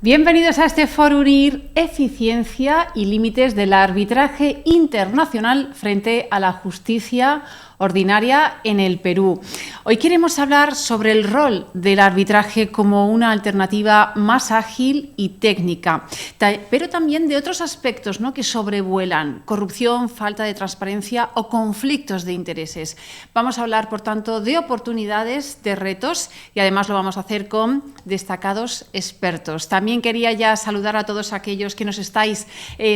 Bienvenidos a este Foro Unir, eficiencia y límites del arbitraje internacional frente a la justicia ordinaria en el Perú. Hoy queremos hablar sobre el rol del arbitraje como una alternativa más ágil y técnica, pero también de otros aspectos, ¿no?, que sobrevuelan: corrupción, falta de transparencia o conflictos de intereses. Vamos a hablar, por tanto, de oportunidades, de retos, y además lo vamos a hacer con destacados expertos. También quería ya saludar a todos aquellos que nos estáis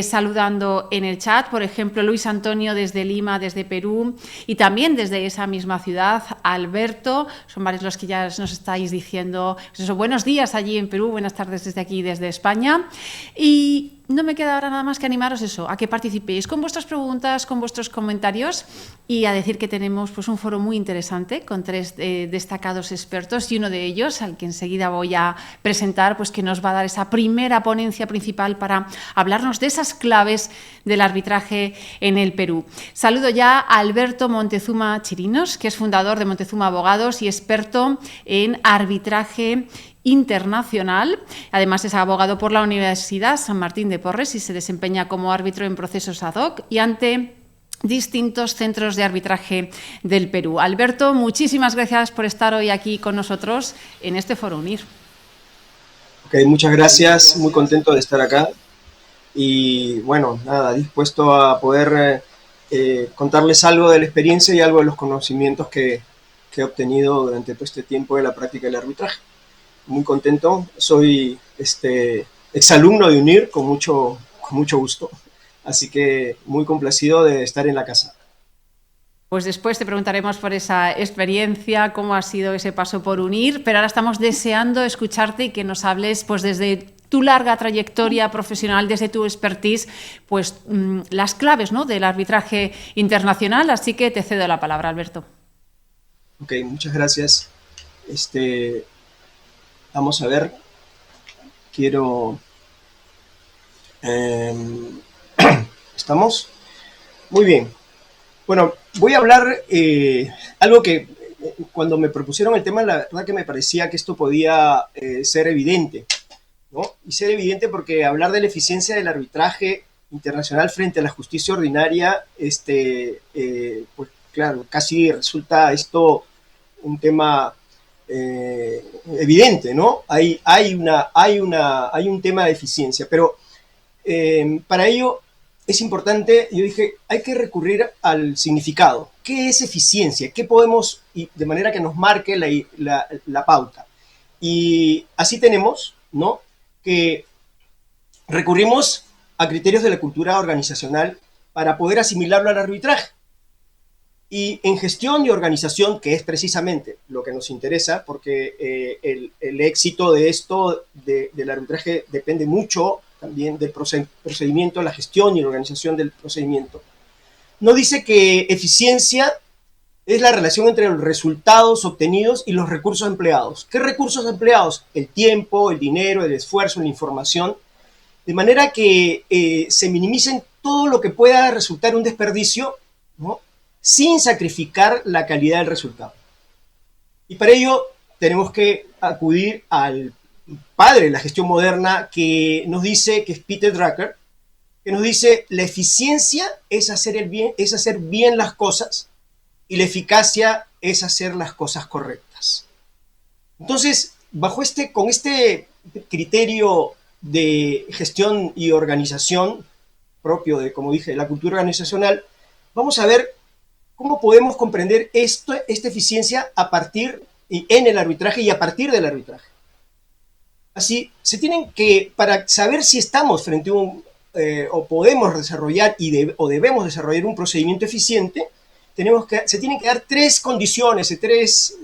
saludando en el chat. Por ejemplo, Luis Antonio desde Lima, desde Perú, y también desde esa misma ciudad, Alberto. Son varios los que ya nos estáis diciendo buenos días allí en Perú, buenas tardes desde aquí, desde España. Y no me queda ahora nada más que animaros a que participéis con vuestras preguntas, con vuestros comentarios, y a decir que tenemos pues un foro muy interesante con tres destacados expertos, y uno de ellos, al que enseguida voy a presentar, pues que nos va a dar esa primera ponencia principal para hablarnos de esas claves del arbitraje en el Perú. Saludo ya a Alberto Montezuma Chirinos, que es fundador de Montezuma Abogados y experto en arbitraje internacional. Además, es abogado por la Universidad San Martín de Porres y se desempeña como árbitro en procesos ad hoc y ante distintos centros de arbitraje del Perú. Alberto, muchísimas gracias por estar hoy aquí con nosotros en este Foro Unir. Ok, muchas gracias, muy contento de estar acá y bueno, nada, dispuesto a poder contarles algo de la experiencia y algo de los conocimientos que he obtenido durante todo este tiempo de la práctica del arbitraje. Muy contento, soy exalumno de UNIR con mucho gusto, así que muy complacido de estar en la casa. Pues después te preguntaremos por esa experiencia, cómo ha sido ese paso por UNIR, pero ahora estamos deseando escucharte y que nos hables pues desde tu larga trayectoria profesional, desde tu expertise, pues las claves, ¿no?, del arbitraje internacional, así que te cedo la palabra, Alberto. Ok, muchas gracias. Vamos a ver, quiero... ¿Estamos? Muy bien. Bueno, voy a hablar algo que cuando me propusieron el tema, la verdad que me parecía que esto podía ser evidente, ¿no? Y ser evidente porque hablar de la eficiencia del arbitraje internacional frente a la justicia ordinaria, pues claro, casi resulta esto un tema evidente, ¿no? Hay un tema de eficiencia, pero para ello es importante, yo dije, hay que recurrir al significado. ¿Qué es eficiencia? ¿Qué podemos, y de manera que nos marque la pauta? Y así tenemos, ¿no?, que recurrimos a criterios de la cultura organizacional para poder asimilarlo al arbitraje. Y en gestión y organización, que es precisamente lo que nos interesa, porque el éxito de esto, del arbitraje, depende mucho también del procedimiento, la gestión y la organización del procedimiento. No dice que eficiencia es la relación entre los resultados obtenidos y los recursos empleados. ¿Qué recursos empleados? El tiempo, el dinero, el esfuerzo, la información, de manera que se minimicen todo lo que pueda resultar un desperdicio, ¿no?, sin sacrificar la calidad del resultado. Y para ello tenemos que acudir al padre de la gestión moderna, que nos dice, que es Peter Drucker, que nos dice: la eficiencia es hacer bien las cosas, y la eficacia es hacer las cosas correctas. Entonces, con este criterio de gestión y organización propio de, como dije, la cultura organizacional, vamos a ver cómo podemos comprender esta eficiencia en el arbitraje y a partir del arbitraje. Así, para saber si estamos frente a o podemos desarrollar o debemos desarrollar un procedimiento eficiente, se tienen que dar tres condiciones, tres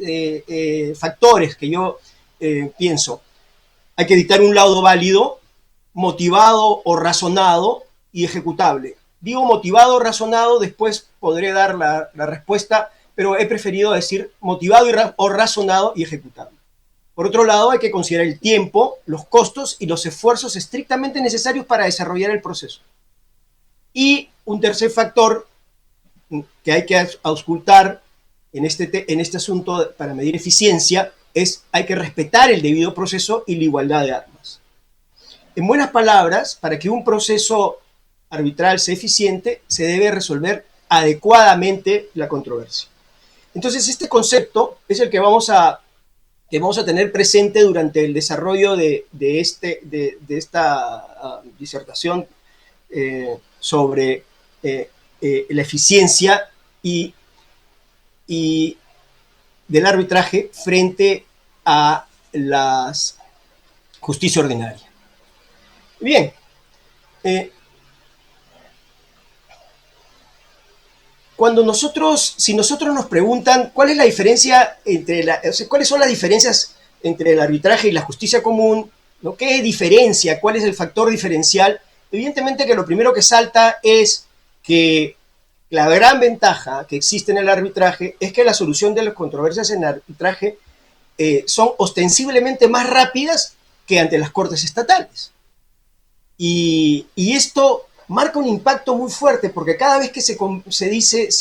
factores que yo pienso. Hay que dictar un laudo válido, motivado o razonado y ejecutable. Digo motivado o razonado, después podré dar la respuesta, pero he preferido decir motivado o razonado y ejecutable. Por otro lado, hay que considerar el tiempo, los costos y los esfuerzos estrictamente necesarios para desarrollar el proceso. Y un tercer factor que hay que auscultar en este asunto para medir eficiencia es: hay que respetar el debido proceso y la igualdad de armas. en buenas palabras, para que un proceso arbitral sea eficiente, se debe resolver adecuadamente la controversia. Entonces, este concepto es el que vamos a tener presente durante el desarrollo de esta disertación sobre la eficiencia y del arbitraje frente a la justicia ordinaria. Bien, si nosotros nos preguntan cuál es la diferencia cuáles son las diferencias entre el arbitraje y la justicia común, ¿no? ¿Qué diferencia? ¿Cuál es el factor diferencial? Evidentemente que lo primero que salta es que la gran ventaja que existe en el arbitraje es que la solución de las controversias en el arbitraje son ostensiblemente más rápidas que ante las cortes estatales. Y esto marca un impacto muy fuerte, porque cada vez que se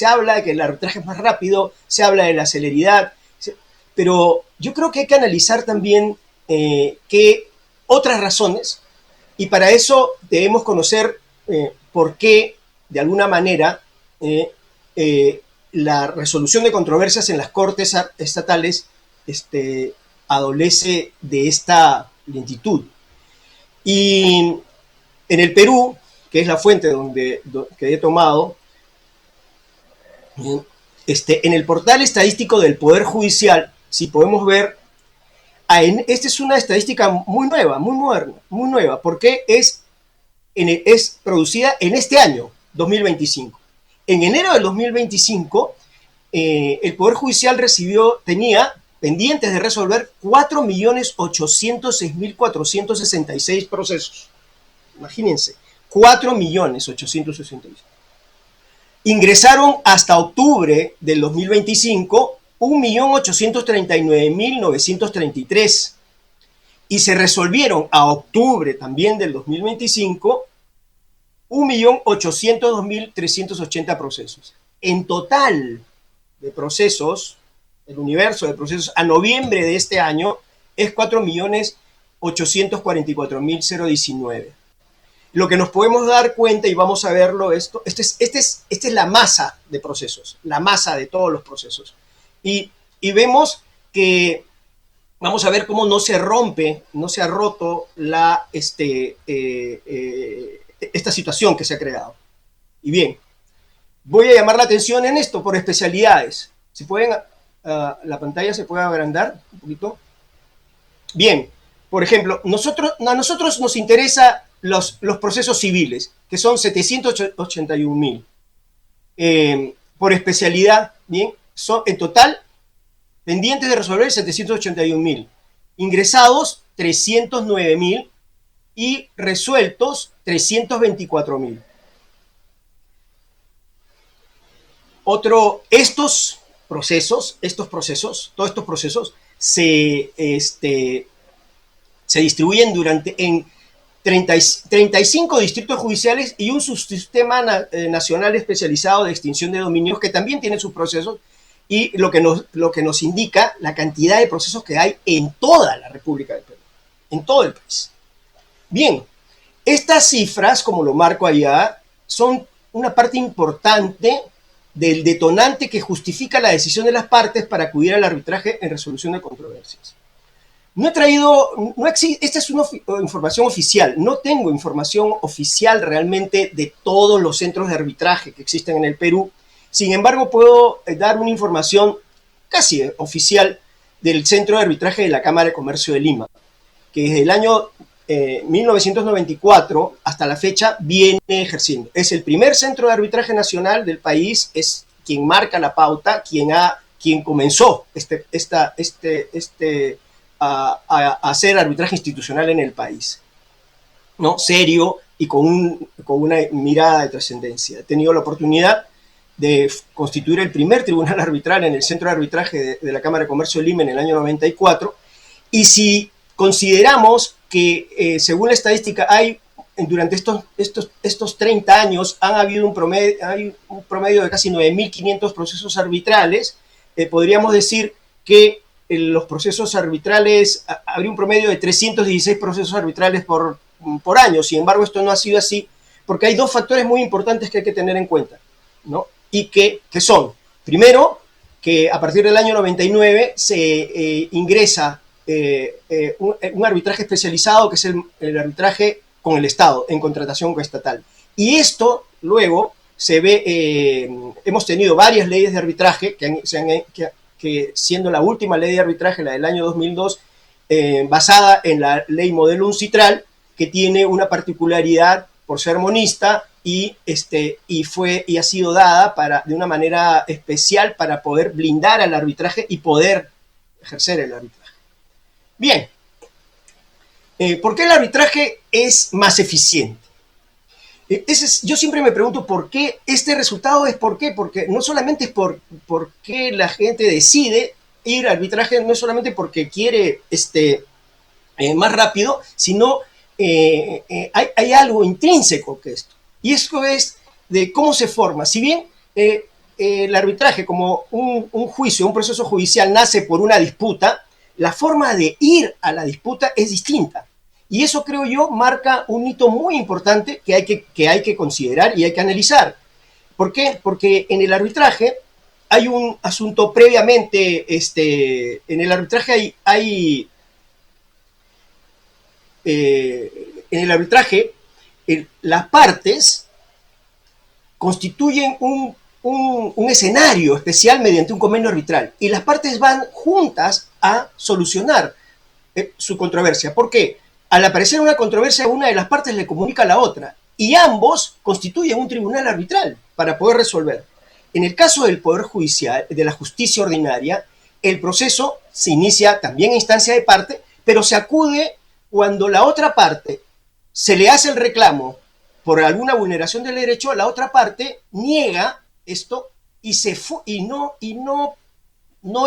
habla de que el arbitraje es más rápido, se habla de la celeridad, pero yo creo que hay que analizar también que otras razones, y para eso debemos conocer por qué, de alguna manera, la resolución de controversias en las cortes estatales adolece de esta lentitud. Y en el Perú, que es la fuente que he tomado, en el portal estadístico del Poder Judicial, si podemos ver, esta es una estadística muy nueva, muy moderna, muy nueva, porque es producida en este año, 2025. En enero del 2025, el Poder Judicial tenía pendientes de resolver 4.806.466 procesos. Imagínense, 4.866.000. Ingresaron hasta octubre del 2025 1.839.933 y se resolvieron a octubre también del 2025 1.802.380 procesos. En total de procesos, el universo de procesos a noviembre de este año es 4.844.019. Lo que nos podemos dar cuenta, y vamos a verlo, esta es la masa de procesos, la masa de todos los procesos. Y vemos que, vamos a ver cómo no se ha roto esta situación que se ha creado. Y bien, voy a llamar la atención en esto por especialidades. Si pueden, la pantalla se puede agrandar un poquito. Bien, por ejemplo, a nosotros nos interesa los procesos civiles, que son 781.000. Por especialidad, bien, son en total pendientes de resolver 781.000. Ingresados, 309.000 y resueltos, 324.000. Todos estos procesos se distribuyen en 35 distritos judiciales y un subsistema nacional especializado de extinción de dominios que también tiene sus procesos, y lo que nos indica la cantidad de procesos que hay en toda la República del Perú, en todo el país. Bien, estas cifras, como lo marco allá, son una parte importante del detonante que justifica la decisión de las partes para acudir al arbitraje en resolución de controversias. Esta es una información oficial. No tengo información oficial realmente de todos los centros de arbitraje que existen en el Perú. Sin embargo, puedo dar una información casi oficial del Centro de Arbitraje de la Cámara de Comercio de Lima, que desde el año 1994 hasta la fecha viene ejerciendo. Es el primer centro de arbitraje nacional del país, es quien marca la pauta, quien comenzó a hacer arbitraje institucional en el país, ¿no? Serio y con una mirada de trascendencia. He tenido la oportunidad de constituir el primer tribunal arbitral en el Centro de Arbitraje de la Cámara de Comercio de Lima en el año 94, y si consideramos que según la estadística durante estos 30 años hay un promedio de casi 9.500 procesos arbitrales, podríamos decir que los procesos arbitrales, habría un promedio de 316 procesos arbitrales por por años. Sin embargo, esto no ha sido así, porque hay dos factores muy importantes que hay que tener en cuenta, ¿no? Y que son, primero, que a partir del año 99 se ingresa un arbitraje especializado, que es el arbitraje con el Estado, en contratación estatal. Y esto, luego, se ve, hemos tenido varias leyes de arbitraje, que siendo la última ley de arbitraje, la del año 2002, basada en la ley modelo UNCITRAL, que tiene una particularidad por ser monista y ha sido dada de una manera especial para poder blindar al arbitraje y poder ejercer el arbitraje. Bien, ¿por qué el arbitraje es más eficiente? Yo siempre me pregunto por qué este resultado es por qué, porque no solamente es por qué la gente decide ir al arbitraje, no es solamente porque quiere más rápido, sino hay algo intrínseco que esto. Y esto es de cómo se forma. Si bien el arbitraje, como un juicio, un proceso judicial, nace por una disputa, la forma de ir a la disputa es distinta. Y eso, creo yo, marca un hito muy importante que hay que considerar y hay que analizar. ¿Por qué? Porque en el arbitraje hay un asunto previamente, en el arbitraje las partes constituyen un escenario especial mediante un convenio arbitral y las partes van juntas a solucionar su controversia. ¿Por qué? Al aparecer una controversia, una de las partes le comunica a la otra y ambos constituyen un tribunal arbitral para poder resolver. En el caso del Poder Judicial, de la justicia ordinaria, el proceso se inicia también a instancia de parte, pero se acude cuando la otra parte se le hace el reclamo por alguna vulneración del derecho, la otra parte niega esto y no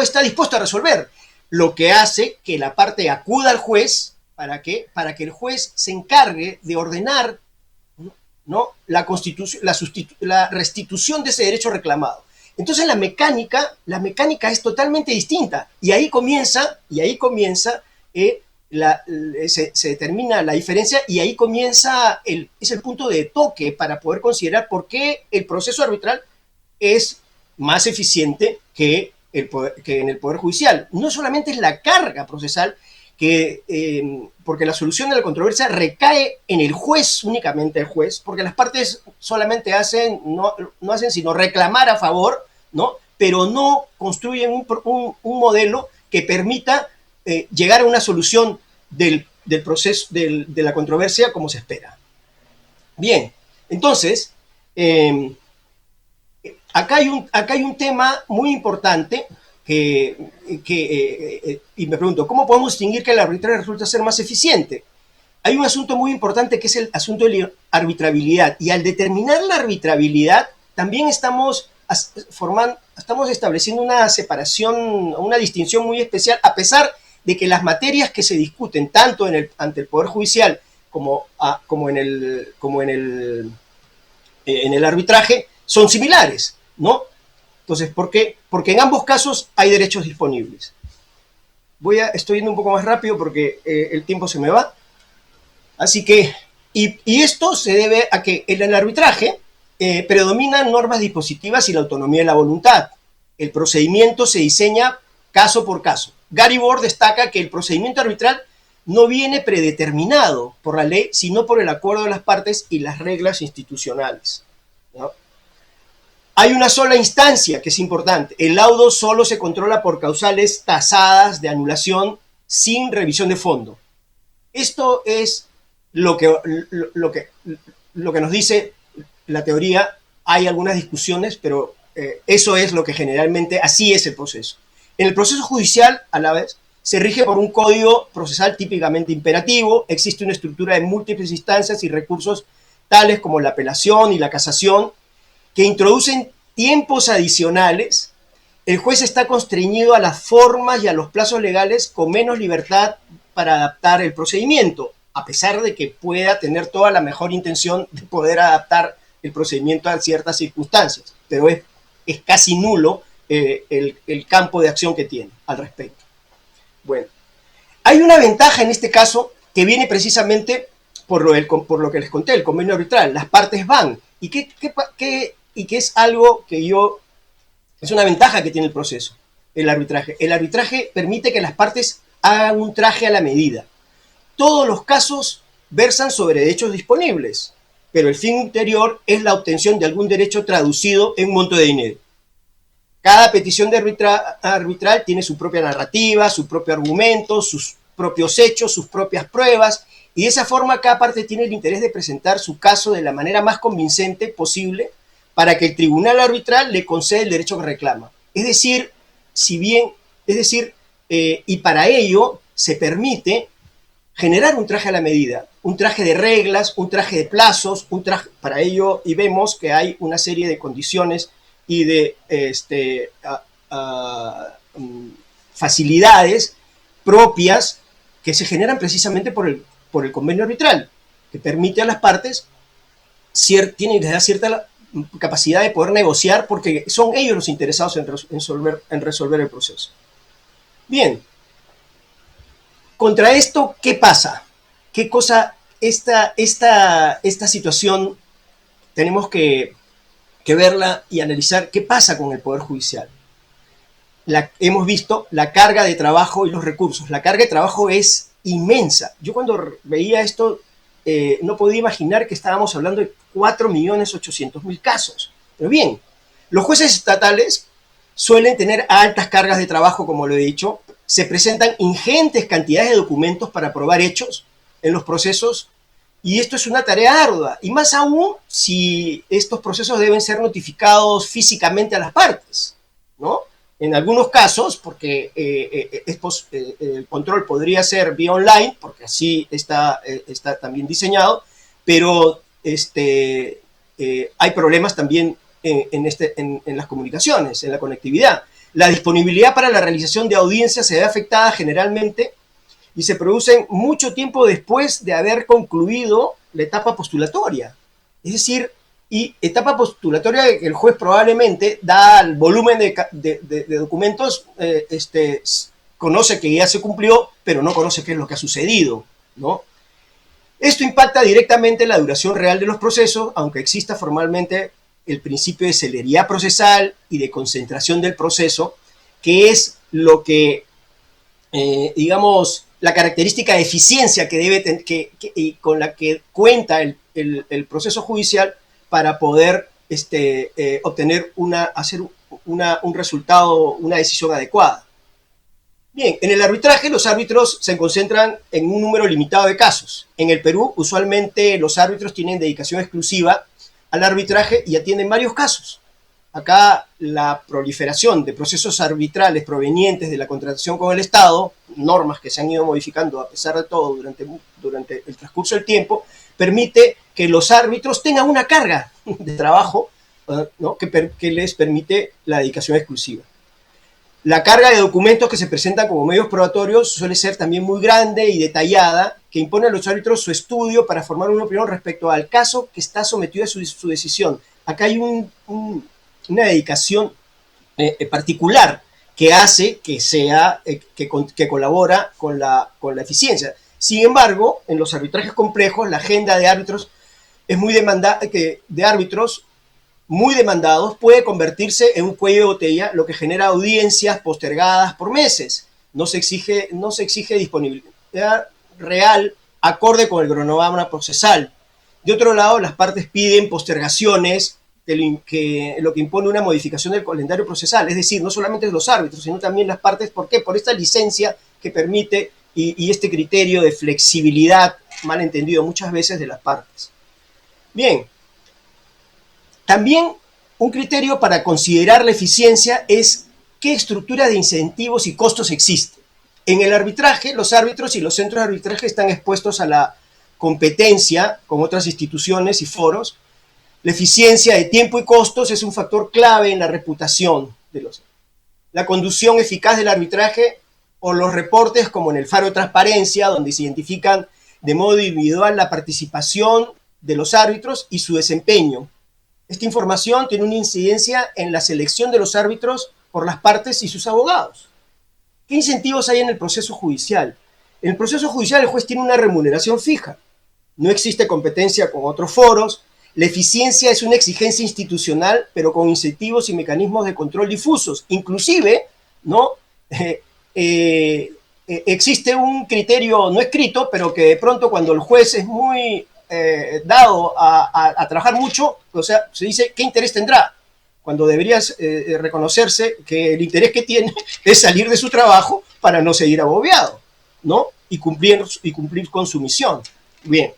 está dispuesta a resolver, lo que hace que la parte acuda al juez. ¿Para qué? Para que el juez se encargue de ordenar, ¿no?, la restitución de ese derecho reclamado. Entonces la mecánica es totalmente distinta y ahí comienza se determina la diferencia y ahí comienza es el punto de toque para poder considerar por qué el proceso arbitral es más eficiente que en el Poder Judicial. No solamente es la carga procesal, porque la solución de la controversia recae en el juez, únicamente el juez, porque las partes solamente no hacen sino reclamar a favor, ¿no?, pero no construyen un modelo que permita llegar a una solución del proceso de la controversia como se espera. Bien, entonces, acá hay un tema muy importante y me pregunto, ¿cómo podemos distinguir que el arbitraje resulta ser más eficiente? Hay un asunto muy importante que es el asunto de la arbitrabilidad, y al determinar la arbitrabilidad también estamos estableciendo una separación, una distinción muy especial, a pesar de que las materias que se discuten tanto ante el Poder Judicial como en el arbitraje son similares, ¿no? Entonces, ¿por qué? Porque en ambos casos hay derechos disponibles. Estoy yendo un poco más rápido porque el tiempo se me va. Así que, y esto se debe a que en el arbitraje predominan normas dispositivas y la autonomía de la voluntad. El procedimiento se diseña caso por caso. Gary Borg destaca que el procedimiento arbitral no viene predeterminado por la ley, sino por el acuerdo de las partes y las reglas institucionales, ¿no? Hay una sola instancia que es importante. El laudo solo se controla por causales tasadas de anulación sin revisión de fondo. Esto es lo que nos dice la teoría. Hay algunas discusiones, pero eso es lo que generalmente, así es el proceso. En el proceso judicial, a la vez, se rige por un código procesal típicamente imperativo. Existe una estructura de múltiples instancias y recursos tales como la apelación y la casación, que introducen tiempos adicionales. El juez está constreñido a las formas y a los plazos legales con menos libertad para adaptar el procedimiento, a pesar de que pueda tener toda la mejor intención de poder adaptar el procedimiento a ciertas circunstancias, pero es casi nulo el campo de acción que tiene al respecto. Bueno, hay una ventaja en este caso que viene precisamente por lo que les conté, el convenio arbitral. Las partes van. ¿Y qué es algo que es una ventaja que tiene el proceso, el arbitraje? El arbitraje permite que las partes hagan un traje a la medida. Todos los casos versan sobre derechos disponibles, pero el fin ulterior es la obtención de algún derecho traducido en un monto de dinero. Cada petición de arbitral tiene su propia narrativa, su propio argumento, sus propios hechos, sus propias pruebas, y de esa forma cada parte tiene el interés de presentar su caso de la manera más convincente posible para que el tribunal arbitral le conceda el derecho que reclama. Es decir, y para ello se permite generar un traje a la medida, un traje de reglas, un traje de plazos, para ello, y vemos que hay una serie de condiciones y de facilidades propias que se generan precisamente por el convenio arbitral, que permite a las partes, tienen que dar cierta capacidad de poder negociar porque son ellos los interesados en resolver el proceso. Bien, contra esto, ¿qué pasa? ¿Qué cosa esta situación tenemos que verla y analizar qué pasa con el Poder Judicial? Hemos visto la carga de trabajo y los recursos. La carga de trabajo es inmensa. Yo cuando veía esto no podía imaginar que estábamos hablando de 4.800.000 casos. Pero bien, los jueces estatales suelen tener altas cargas de trabajo, como lo he dicho. Se presentan ingentes cantidades de documentos para probar hechos en los procesos, y esto es una tarea ardua, y más aún si estos procesos deben ser notificados físicamente a las partes, ¿no? En algunos casos, porque el control podría ser vía online, porque así está también diseñado, pero hay problemas también en las comunicaciones, en la conectividad. La disponibilidad para la realización de audiencias se ve afectada generalmente y se producen mucho tiempo después de haber concluido la etapa postulatoria. Es decir, y etapa postulatoria que el juez probablemente, da el volumen de documentos, conoce que ya se cumplió, pero no conoce qué es lo que ha sucedido, ¿no? Esto impacta directamente la duración real de los procesos, aunque exista formalmente el principio de celeridad procesal y de concentración del proceso, que es lo que, digamos, la característica de eficiencia que y con la que cuenta el proceso judicial para poder obtener un resultado, una decisión adecuada. Bien, en el arbitraje los árbitros se concentran en un número limitado de casos. En el Perú, usualmente los árbitros tienen dedicación exclusiva al arbitraje y atienden varios casos. Acá la proliferación de procesos arbitrales provenientes de la contratación con el Estado, normas que se han ido modificando a pesar de todo durante el transcurso del tiempo, permite que los árbitros tengan una carga de trabajo, ¿no? que les permite la dedicación exclusiva. La carga de documentos que se presentan como medios probatorios suele ser también muy grande y detallada, que impone a los árbitros su estudio para formar una opinión respecto al caso que está sometido a su decisión. Acá hay una dedicación particular que hace que colabora con la eficiencia. Sin embargo, en los arbitrajes complejos, la agenda de árbitros muy demandados puede convertirse en un cuello de botella, lo que genera audiencias postergadas por meses. No se exige disponibilidad real acorde con el cronograma procesal. De otro lado, las partes piden postergaciones, lo que impone una modificación del calendario procesal, es decir, no solamente los árbitros, sino también las partes. ¿Por qué? Por esta licencia que permite y este criterio de flexibilidad mal entendido muchas veces de las partes. Bien, también un criterio para considerar la eficiencia es qué estructura de incentivos y costos existe. En el arbitraje, los árbitros y los centros de arbitraje están expuestos a la competencia con otras instituciones y foros. La eficiencia de tiempo y costos es un factor clave en la reputación de los. La conducción eficaz del arbitraje o los reportes, como en el Faro de Transparencia, donde se identifican de modo individual la participación de los árbitros y su desempeño. Esta información tiene una incidencia en la selección de los árbitros por las partes y sus abogados. ¿Qué incentivos hay en el proceso judicial? En el proceso judicial el juez tiene una remuneración fija. no existe competencia con otros foros, la eficiencia es una exigencia institucional, pero con incentivos y mecanismos de control difusos. Inclusive, ¿no? Existe un criterio no escrito, pero que de pronto cuando el juez es muy dado a trabajar mucho, o sea, se dice, ¿qué interés tendrá? Cuando deberías reconocerse que el interés que tiene es salir de su trabajo para no seguir agobiado, ¿no? Y cumplir con su misión. Bien.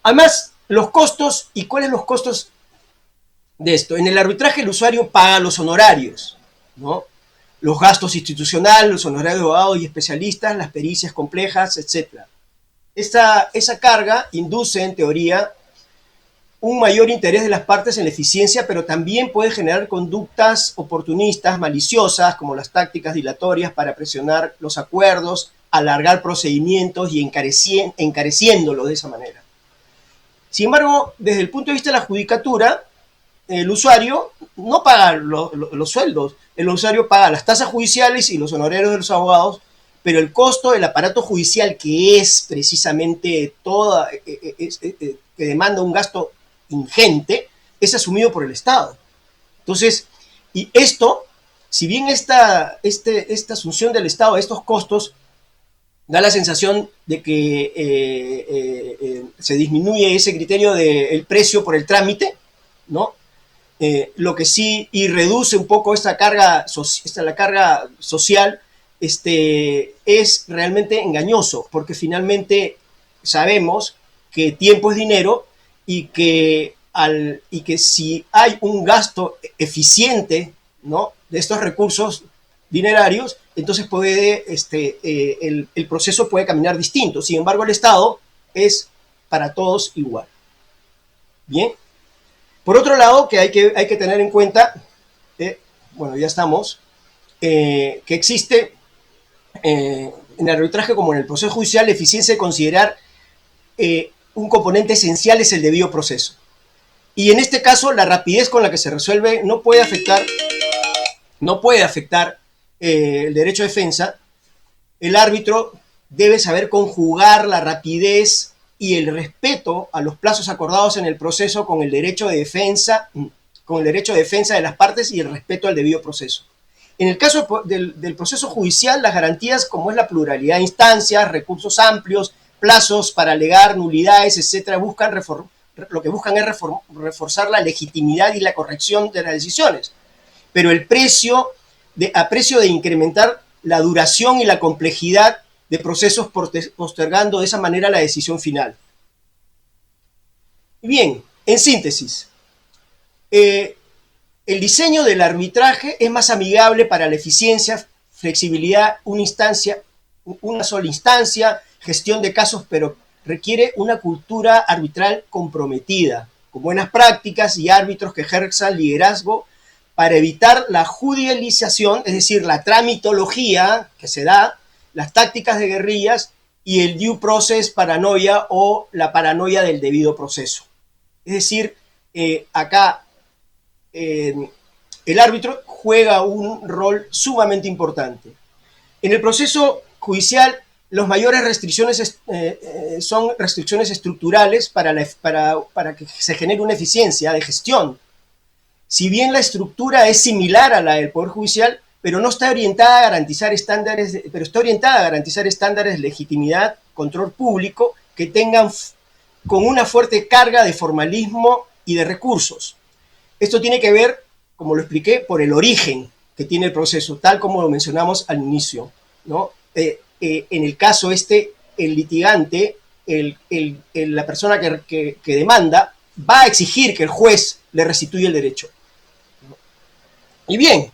Además, los costos, ¿y cuáles los costos de esto? En el arbitraje el usuario paga los honorarios, ¿no? Los gastos institucionales, los honorarios de abogados y especialistas, las pericias complejas, etc. Esa carga induce, en teoría, un mayor interés de las partes en la eficiencia, pero también puede generar conductas oportunistas, maliciosas, como las tácticas dilatorias para presionar los acuerdos, alargar procedimientos y encareciéndolos de esa manera. Sin embargo, desde el punto de vista de la judicatura, el usuario no paga los sueldos, el usuario paga las tasas judiciales y los honorarios de los abogados, pero el costo del aparato judicial, que es precisamente que demanda un gasto ingente, es asumido por el Estado. Entonces, y esto, si bien esta asunción del Estado a estos costos da la sensación de que se disminuye ese criterio del precio por el trámite, ¿no? Lo que sí, y reduce un poco la carga social, es realmente engañoso, porque finalmente sabemos que tiempo es dinero y que si hay un gasto eficiente, ¿no?, de estos recursos dinerarios, entonces el proceso puede caminar distinto. Sin embargo, el Estado es para todos igual. Bien. Por otro lado, que hay que tener en cuenta, bueno, ya estamos, que existe en el arbitraje como en el proceso judicial la eficiencia de considerar un componente esencial es el debido proceso. Y en este caso, la rapidez con la que se resuelve no puede afectar el derecho de defensa. El árbitro debe saber conjugar la rapidez y el respeto a los plazos acordados en el proceso con el derecho de defensa de las partes y el respeto al debido proceso. En el caso del proceso judicial, las garantías como es la pluralidad de instancias, recursos amplios, plazos para alegar nulidades, etcétera, lo que buscan es reforzar la legitimidad y la corrección de las decisiones. Pero a precio de incrementar la duración y la complejidad de procesos, postergando de esa manera la decisión final. Bien, en síntesis, el diseño del arbitraje es más amigable para la eficiencia, flexibilidad, una sola instancia, gestión de casos, pero requiere una cultura arbitral comprometida, con buenas prácticas y árbitros que ejerzan liderazgo para evitar la judicialización, es decir, la tramitología que se da, las tácticas de guerrillas y el due process paranoia o la paranoia del debido proceso. Es decir, acá el árbitro juega un rol sumamente importante. En el proceso judicial, las mayores restricciones son restricciones estructurales para que se genere una eficiencia de gestión. Si bien la estructura es similar a la del Poder Judicial, pero no está orientada a garantizar estándares, de legitimidad, control público, que tengan con una fuerte carga de formalismo y de recursos. Esto tiene que ver, como lo expliqué, por el origen que tiene el proceso, tal como lo mencionamos al inicio, ¿no? En el caso el litigante, la persona que demanda, va a exigir que el juez le restituya el derecho. Y bien,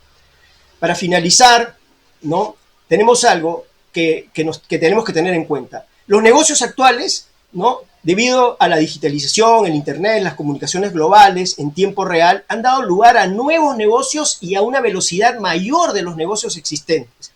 para finalizar, ¿no?, tenemos algo que tenemos que tener en cuenta. Los negocios actuales, ¿no?, debido a la digitalización, el Internet, las comunicaciones globales en tiempo real, han dado lugar a nuevos negocios y a una velocidad mayor de los negocios existentes.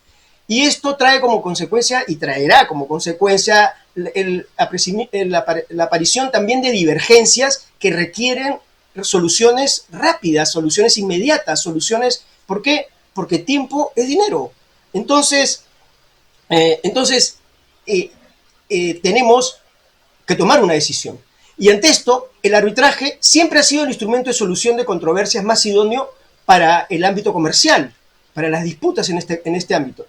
Y esto trae como consecuencia, y traerá como consecuencia, la aparición también de divergencias que requieren soluciones rápidas, soluciones inmediatas, soluciones... ¿Por qué? Porque tiempo es dinero. Entonces tenemos que tomar una decisión. Y ante esto, el arbitraje siempre ha sido el instrumento de solución de controversias más idóneo para el ámbito comercial, para las disputas en este ámbito.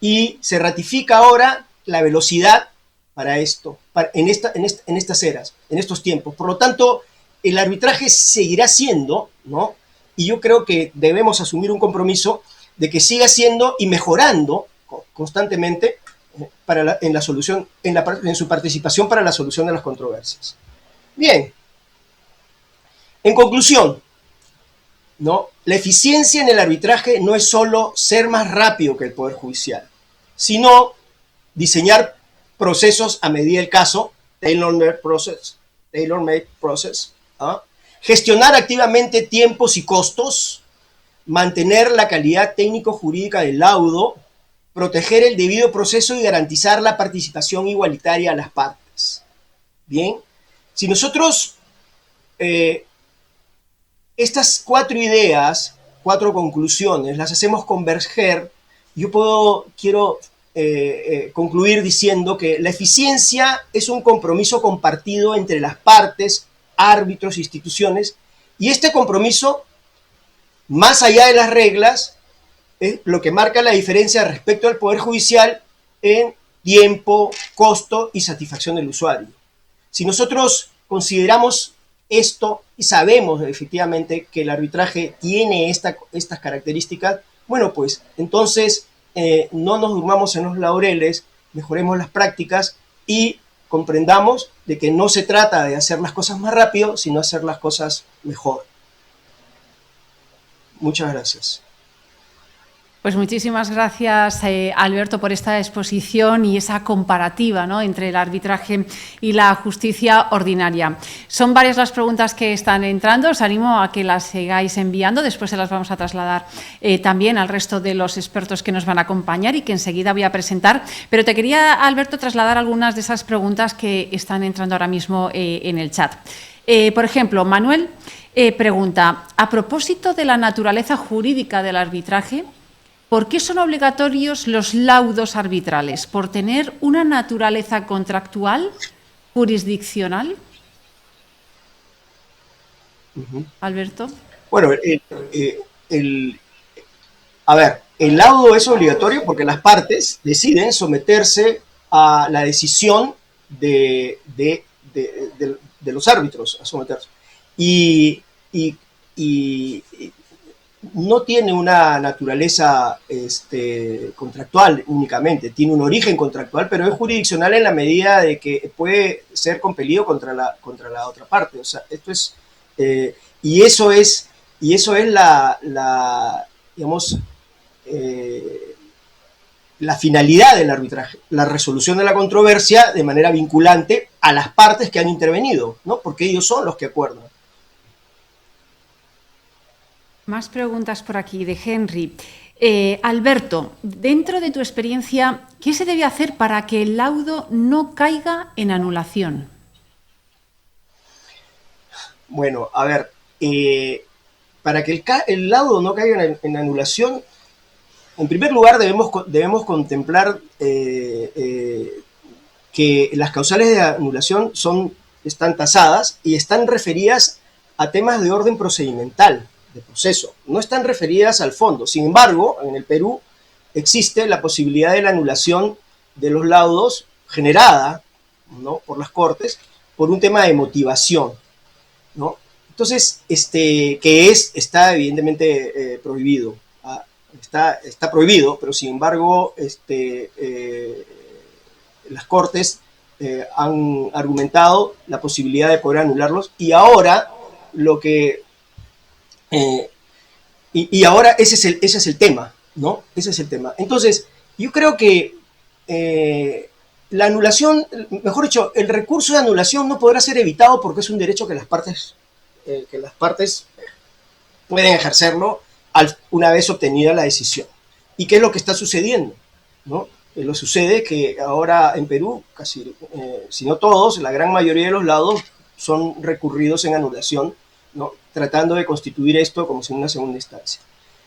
Y se ratifica ahora la velocidad para esto, en estas eras, en estos tiempos. Por lo tanto, el arbitraje seguirá siendo, ¿no? Y yo creo que debemos asumir un compromiso de que siga siendo y mejorando constantemente en su participación para la solución de las controversias. Bien, en conclusión, ¿no? La eficiencia en el arbitraje no es solo ser más rápido que el Poder Judicial, sino diseñar procesos a medida del caso, tailor-made process, ¿ah? Gestionar activamente tiempos y costos, mantener la calidad técnico-jurídica del laudo, proteger el debido proceso y garantizar la participación igualitaria a las partes. Bien, si nosotros estas 4 ideas, 4 conclusiones, las hacemos converger, quiero concluir diciendo que la eficiencia es un compromiso compartido entre las partes, árbitros, instituciones, y este compromiso, más allá de las reglas, es lo que marca la diferencia respecto al Poder Judicial en tiempo, costo y satisfacción del usuario. Si nosotros consideramos esto y sabemos efectivamente que el arbitraje tiene estas características, bueno, pues entonces no nos durmamos en los laureles, mejoremos las prácticas y comprendamos de que no se trata de hacer las cosas más rápido, sino hacer las cosas mejor. Muchas gracias. Pues muchísimas gracias, Alberto, por esta exposición y esa comparativa, ¿no?, entre el arbitraje y la justicia ordinaria. Son varias las preguntas que están entrando, os animo a que las sigáis enviando, después se las vamos a trasladar también al resto de los expertos que nos van a acompañar y que enseguida voy a presentar. Pero te quería, Alberto, trasladar algunas de esas preguntas que están entrando ahora mismo en el chat. Por ejemplo, Manuel pregunta, a propósito de la naturaleza jurídica del arbitraje, ¿por qué son obligatorios los laudos arbitrales? ¿Por tener una naturaleza contractual, jurisdiccional? Alberto. Bueno, el laudo es obligatorio porque las partes deciden someterse a la decisión de los árbitros, a someterse. Y no tiene una naturaleza contractual únicamente, tiene un origen contractual, pero es jurisdiccional en la medida de que puede ser compelido contra la otra parte. O sea, esto es y eso es digamos, la finalidad del arbitraje, la resolución de la controversia de manera vinculante a las partes que han intervenido, ¿no? Porque ellos son los que acuerdan. Más preguntas por aquí de Henry. Alberto, dentro de tu experiencia, ¿qué se debe hacer para que el laudo no caiga en anulación? Bueno, a ver, para que el laudo no caiga en anulación, en primer lugar debemos contemplar que las causales de anulación están tasadas y están referidas a temas de orden procedimental, de proceso, no están referidas al fondo. Sin embargo, en el Perú existe la posibilidad de la anulación de los laudos generada, ¿no?, por las Cortes por un tema de motivación, ¿no? Entonces, está evidentemente prohibido. Está prohibido, pero sin embargo las Cortes han argumentado la posibilidad de poder anularlos y ahora ahora ese es el tema, ¿no? Ese es el tema. Entonces, yo creo que la anulación, mejor dicho, el recurso de anulación no podrá ser evitado porque es un derecho que las partes pueden ejercerlo una vez obtenida la decisión. ¿Y qué es lo que está sucediendo, ¿no? Lo sucede que ahora en Perú, casi, si no todos, la gran mayoría de los laudos son recurridos en anulación, ¿no?, tratando de constituir esto como si en una segunda instancia.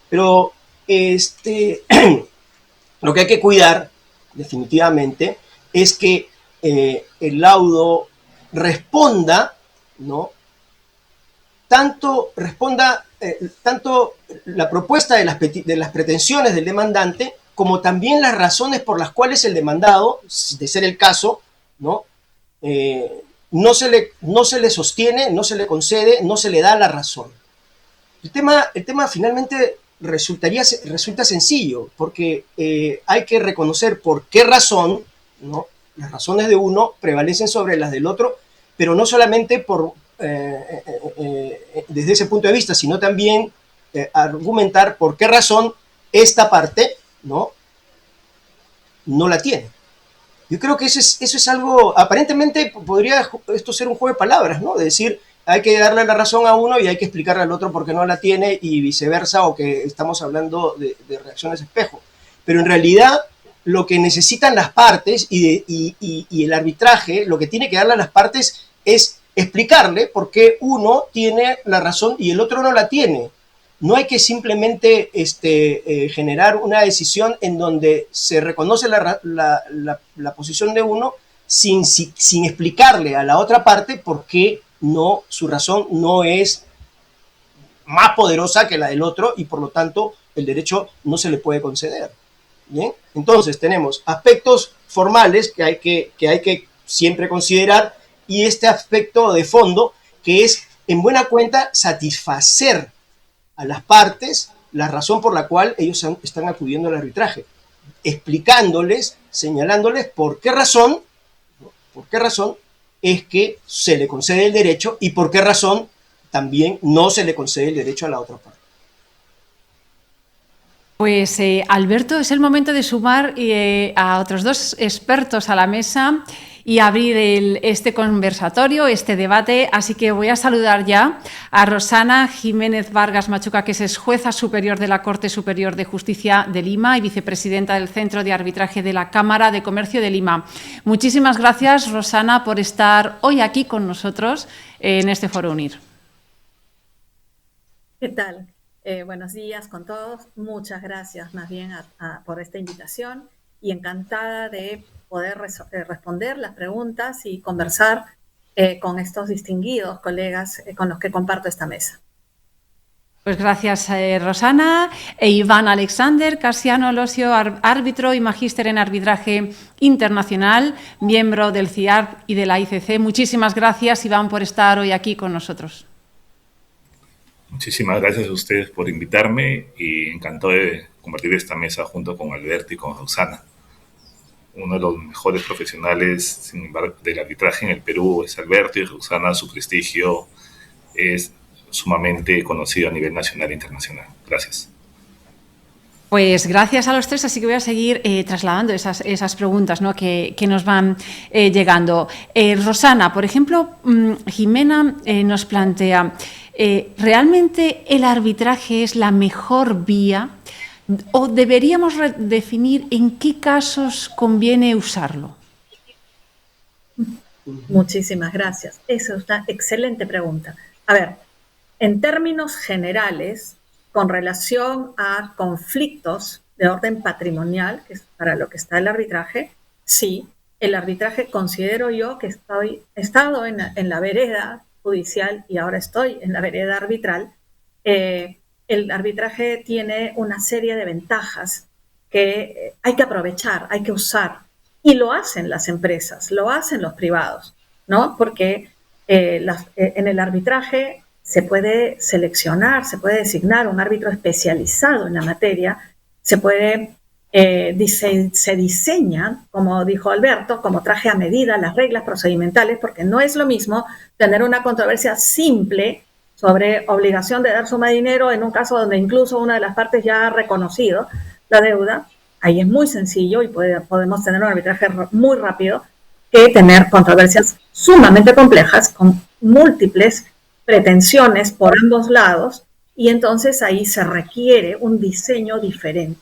Pero lo que hay que cuidar, definitivamente, es que el laudo responda, ¿no? Tanto la propuesta de las pretensiones del demandante, como también las razones por las cuales el demandado, de ser el caso, ¿no? No se le sostiene, no se le concede, no se le da la razón. El tema finalmente resulta sencillo, porque hay que reconocer por qué razón, ¿no? Las razones de uno prevalecen sobre las del otro, pero no solamente desde ese punto de vista, sino también argumentar por qué razón esta parte no la tiene. Yo creo que eso es algo, aparentemente podría esto ser un juego de palabras, ¿no? De decir, hay que darle la razón a uno y hay que explicarle al otro por qué no la tiene y viceversa, o que estamos hablando de reacciones espejo. Pero en realidad lo que necesitan las partes y el arbitraje, lo que tiene que darle a las partes es explicarle por qué uno tiene la razón y el otro no la tiene. No hay que simplemente generar una decisión en donde se reconoce la posición de uno sin explicarle a la otra parte por qué su razón no es más poderosa que la del otro y por lo tanto el derecho no se le puede conceder. ¿Bien? Entonces tenemos aspectos formales que hay que siempre considerar y este aspecto de fondo que es en buena cuenta satisfacer a las partes la razón por la cual ellos están acudiendo al arbitraje, explicándoles, señalándoles por qué razón es que se le concede el derecho y por qué razón también no se le concede el derecho a la otra parte. Pues Alberto, es el momento de sumar a otros dos expertos a la mesa y abrir este conversatorio, este debate. Así que voy a saludar ya a Rosana Jiménez Vargas Machuca, que es jueza superior de la Corte Superior de Justicia de Lima y vicepresidenta del Centro de Arbitraje de la Cámara de Comercio de Lima. Muchísimas gracias, Rosana, por estar hoy aquí con nosotros en este Foro Unir. ¿Qué tal? Buenos días con todos. Muchas gracias más bien por esta invitación y encantada de poder responder las preguntas y conversar con estos distinguidos colegas con los que comparto esta mesa. Pues gracias, Rosana. Iván Alexander Casiano Losio, árbitro y magíster en arbitraje internacional, miembro del CIARB y de la ICC. Muchísimas gracias, Iván, por estar hoy aquí con nosotros. Muchísimas gracias a ustedes por invitarme y encantado de compartir esta mesa junto con Alberto y con Rosana. Uno de los mejores profesionales, sin embargo, del arbitraje en el Perú es Alberto, y Rosana, su prestigio es sumamente conocido a nivel nacional e internacional. Gracias. Pues gracias a los tres, así que voy a seguir trasladando esas preguntas, ¿no?, que nos van llegando. Rosana, por ejemplo, Jimena nos plantea, ¿realmente el arbitraje es la mejor vía o deberíamos definir en qué casos conviene usarlo? Muchísimas gracias. Esa es una excelente pregunta. A ver, en términos generales, con relación a conflictos de orden patrimonial, que es para lo que está el arbitraje, sí, el arbitraje considero yo que he estado en la vereda judicial y ahora estoy en la vereda arbitral. El arbitraje tiene una serie de ventajas que hay que aprovechar, hay que usar, y lo hacen las empresas, lo hacen los privados, ¿no? Porque en el arbitraje se puede seleccionar, se puede designar un árbitro especializado en la materia, se diseña, como dijo Alberto, como traje a medida las reglas procedimentales, porque no es lo mismo tener una controversia simple sobre obligación de dar suma de dinero en un caso donde incluso una de las partes ya ha reconocido la deuda. Ahí es muy sencillo y podemos tener un arbitraje muy rápido, que tener controversias sumamente complejas con múltiples pretensiones por ambos lados, y entonces ahí se requiere un diseño diferente.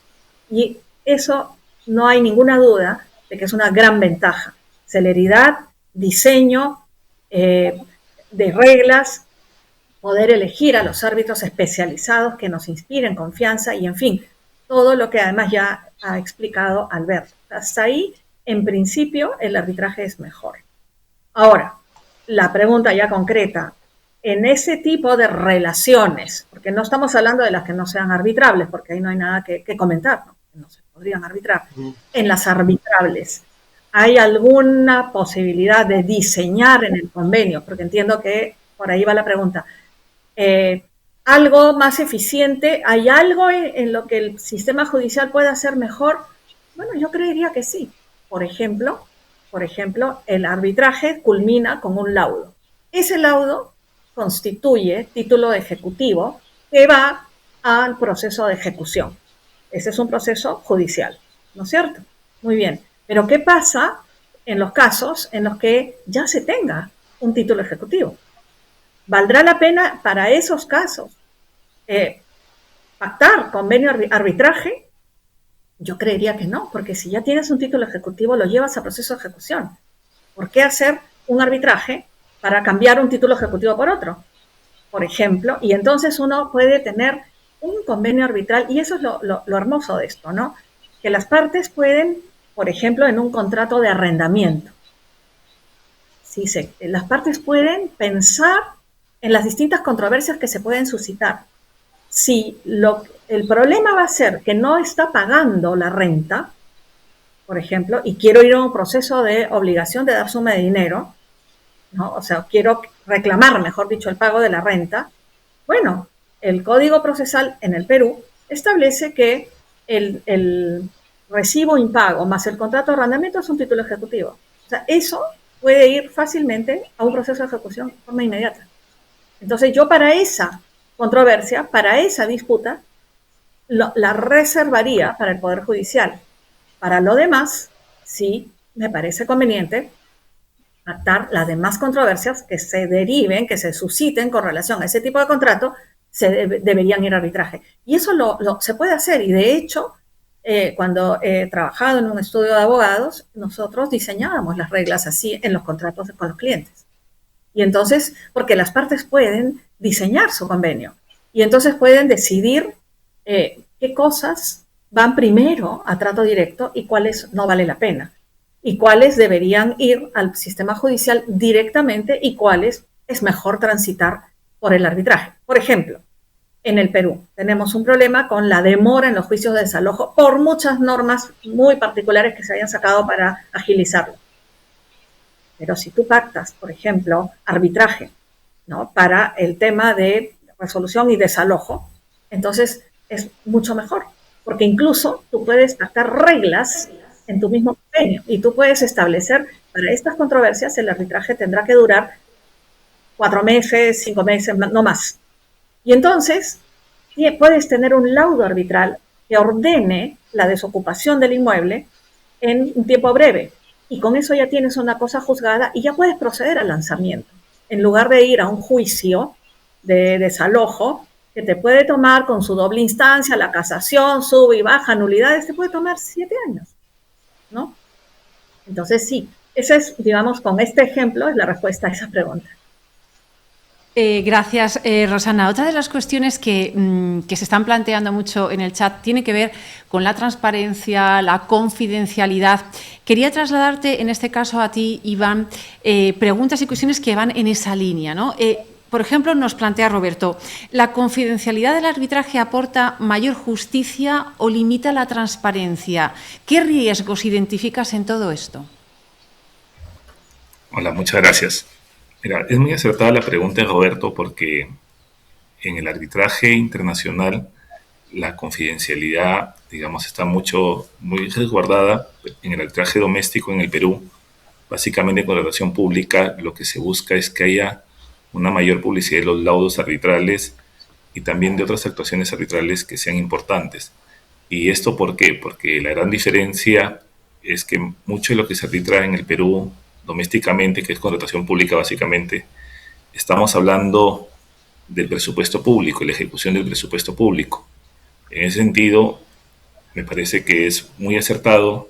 Y eso no hay ninguna duda de que es una gran ventaja. Celeridad, diseño de reglas, poder elegir a los árbitros especializados que nos inspiren confianza y, en fin, todo lo que además ya ha explicado Alberto. Hasta ahí en principio el arbitraje es mejor. Ahora, la pregunta ya concreta, en ese tipo de relaciones, porque no estamos hablando de las que no sean arbitrables, porque ahí no hay nada que comentar, ¿no? No se podrían arbitrar. En las arbitrables, ¿hay alguna posibilidad de diseñar en el convenio? Porque entiendo que por ahí va la pregunta. ¿Algo más eficiente? ¿Hay algo en lo que el sistema judicial puede hacer mejor? Bueno, yo creería que sí. Por ejemplo, el arbitraje culmina con un laudo. Ese laudo constituye título ejecutivo que va al proceso de ejecución. Ese es un proceso judicial, ¿no es cierto? Muy bien. Pero ¿qué pasa en los casos en los que ya se tenga un título ejecutivo? ¿Valdrá la pena para esos casos pactar convenio arbitraje? Yo creería que no, porque si ya tienes un título ejecutivo lo llevas a proceso de ejecución. ¿Por qué hacer un arbitraje para cambiar un título ejecutivo por otro? Por ejemplo, y entonces uno puede tener un convenio arbitral, y eso es lo hermoso de esto, ¿no? Que las partes pueden, por ejemplo, en un contrato de arrendamiento, las partes pueden pensar en las distintas controversias que se pueden suscitar. Si el problema va a ser que no está pagando la renta, por ejemplo, y quiero ir a un proceso de obligación de dar suma de dinero, ¿no? O sea, quiero reclamar, mejor dicho, el pago de la renta, bueno, el Código Procesal en el Perú establece que el recibo impago más el contrato de arrendamiento es un título ejecutivo. O sea, eso puede ir fácilmente a un proceso de ejecución de forma inmediata. Entonces, yo para esa controversia, para esa disputa, la reservaría para el Poder Judicial. Para lo demás, sí me parece conveniente pactar las demás controversias que se deriven, que se susciten con relación a ese tipo de contrato, deberían ir a arbitraje. Y eso se puede hacer, y de hecho, cuando he trabajado en un estudio de abogados, nosotros diseñábamos las reglas así en los contratos con los clientes. Y entonces, porque las partes pueden diseñar su convenio, y entonces pueden decidir qué cosas van primero a trato directo y cuáles no vale la pena, y cuáles deberían ir al sistema judicial directamente y cuáles es mejor transitar por el arbitraje. Por ejemplo, en el Perú tenemos un problema con la demora en los juicios de desalojo por muchas normas muy particulares que se hayan sacado para agilizarlo. Pero si tú pactas, por ejemplo, arbitraje, ¿no?, para el tema de resolución y desalojo, entonces es mucho mejor, porque incluso tú puedes pactar reglas en tu mismo convenio y tú puedes establecer para estas controversias el arbitraje tendrá que durar 4 meses, 5 meses, no más. Y entonces puedes tener un laudo arbitral que ordene la desocupación del inmueble en un tiempo breve. Y con eso ya tienes una cosa juzgada y ya puedes proceder al lanzamiento. En lugar de ir a un juicio de desalojo que te puede tomar con su doble instancia, la casación, sube y baja, nulidades, te puede tomar 7 años, ¿no? Entonces sí, esa es, digamos, con este ejemplo es la respuesta a esa pregunta. Gracias, Rosana. Otra de las cuestiones que se están planteando mucho en el chat tiene que ver con la transparencia, la confidencialidad. Quería trasladarte, en este caso a ti, Iván, preguntas y cuestiones que van en esa línea, ¿no? Por ejemplo, nos plantea Roberto, ¿la confidencialidad del arbitraje aporta mayor justicia o limita la transparencia? ¿Qué riesgos identificas en todo esto? Hola, muchas gracias. Mira, es muy acertada la pregunta de Roberto porque en el arbitraje internacional la confidencialidad, digamos, está muy resguardada. En el arbitraje doméstico en el Perú, básicamente con relación pública, lo que se busca es que haya una mayor publicidad de los laudos arbitrales y también de otras actuaciones arbitrales que sean importantes. ¿Y esto por qué? Porque la gran diferencia es que mucho de lo que se arbitra en el Perú domésticamente, que es contratación pública básicamente, estamos hablando del presupuesto público y la ejecución del presupuesto público. En ese sentido, me parece que es muy acertado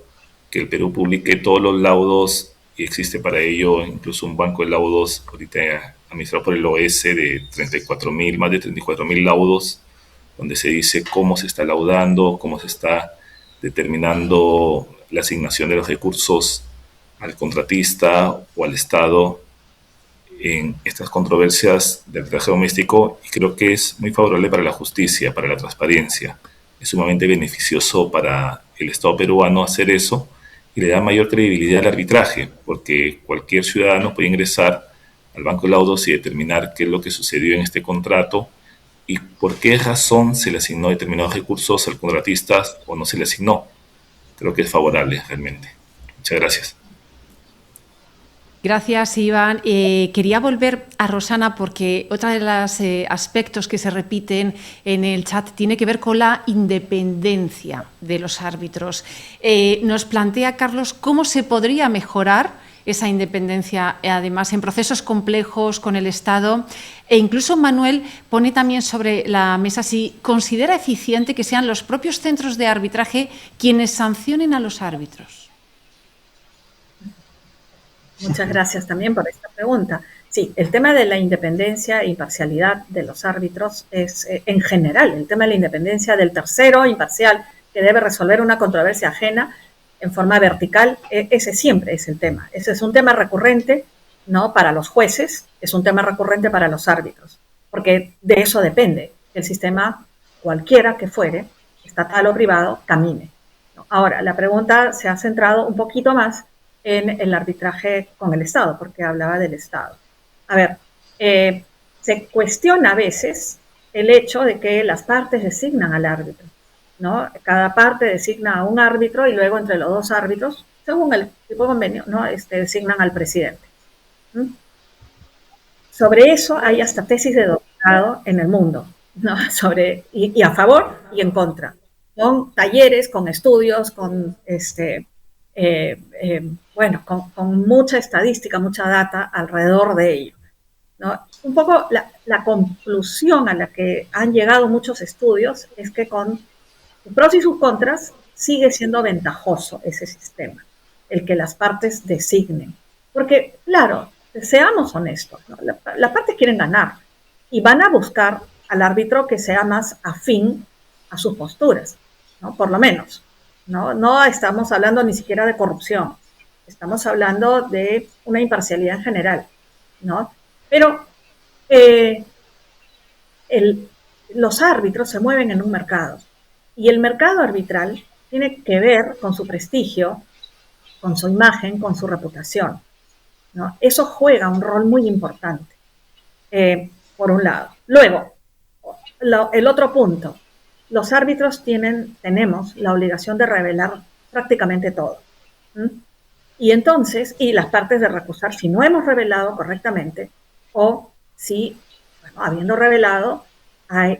que el Perú publique todos los laudos, y existe para ello incluso un banco de laudos ahorita administrado por el OS de más de 34,000 laudos, donde se dice cómo se está laudando, cómo se está determinando la asignación de los recursos al contratista o al Estado en estas controversias del arbitraje doméstico, y creo que es muy favorable para la justicia, para la transparencia. Es sumamente beneficioso para el Estado peruano hacer eso, y le da mayor credibilidad al arbitraje, porque cualquier ciudadano puede ingresar al Banco de Laudos y determinar qué es lo que sucedió en este contrato y por qué razón se le asignó determinados recursos al contratista o no se le asignó. Creo que es favorable realmente. Muchas gracias. Gracias, Iván. Quería volver a Rosana porque otro de los aspectos que se repiten en el chat tiene que ver con la independencia de los árbitros. Nos plantea Carlos cómo se podría mejorar esa independencia, además en procesos complejos con el Estado, e incluso Manuel pone también sobre la mesa si considera eficiente que sean los propios centros de arbitraje quienes sancionen a los árbitros. Muchas gracias también por esta pregunta. Sí, el tema de la independencia e imparcialidad de los árbitros es, en general, el tema de la independencia del tercero imparcial que debe resolver una controversia ajena en forma vertical, ese siempre es el tema. Ese es un tema recurrente, ¿no?, para los jueces, es un tema recurrente para los árbitros, porque de eso depende que el sistema, cualquiera que fuere, estatal o privado, camine, ¿no? Ahora, la pregunta se ha centrado un poquito más en el arbitraje con el Estado, porque hablaba del Estado. A ver, se cuestiona a veces el hecho de que las partes designan al árbitro, ¿no? Cada parte designa a un árbitro y luego entre los dos árbitros, según el tipo de convenio, ¿no?, designan al presidente. Sobre eso hay hasta tesis de doctorado en el mundo, ¿no?, y a favor y en contra, con talleres, con estudios, con bueno, con mucha estadística, mucha data alrededor de ello, ¿no? Un poco la conclusión a la que han llegado muchos estudios es que con sus pros y sus contras sigue siendo ventajoso ese sistema, el que las partes designen. Porque, claro, seamos honestos, ¿no?, las partes quieren ganar y van a buscar al árbitro que sea más afín a sus posturas, ¿no?, por lo menos. No estamos hablando ni siquiera de corrupción, estamos hablando de una imparcialidad en general, ¿no? Pero los árbitros se mueven en un mercado y el mercado arbitral tiene que ver con su prestigio, con su imagen, con su reputación, ¿no? Eso juega un rol muy importante, por un lado. Luego, el otro punto. Los árbitros tenemos la obligación de revelar prácticamente todo. Y entonces, y las partes de recusar si no hemos revelado correctamente o si, bueno, habiendo revelado,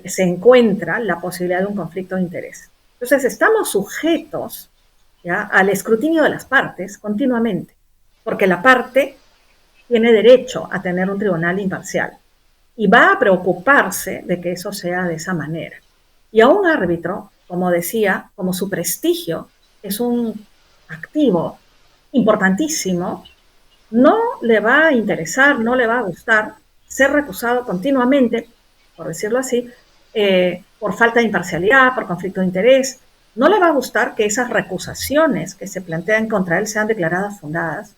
se encuentra la posibilidad de un conflicto de interés. Entonces, estamos sujetos, ¿ya?, al escrutinio de las partes continuamente, porque la parte tiene derecho a tener un tribunal imparcial y va a preocuparse de que eso sea de esa manera. Y a un árbitro, como decía, como su prestigio es un activo importantísimo, no le va a interesar, no le va a gustar ser recusado continuamente, por decirlo así, por falta de imparcialidad, por conflicto de interés. No le va a gustar que esas recusaciones que se plantean contra él sean declaradas fundadas,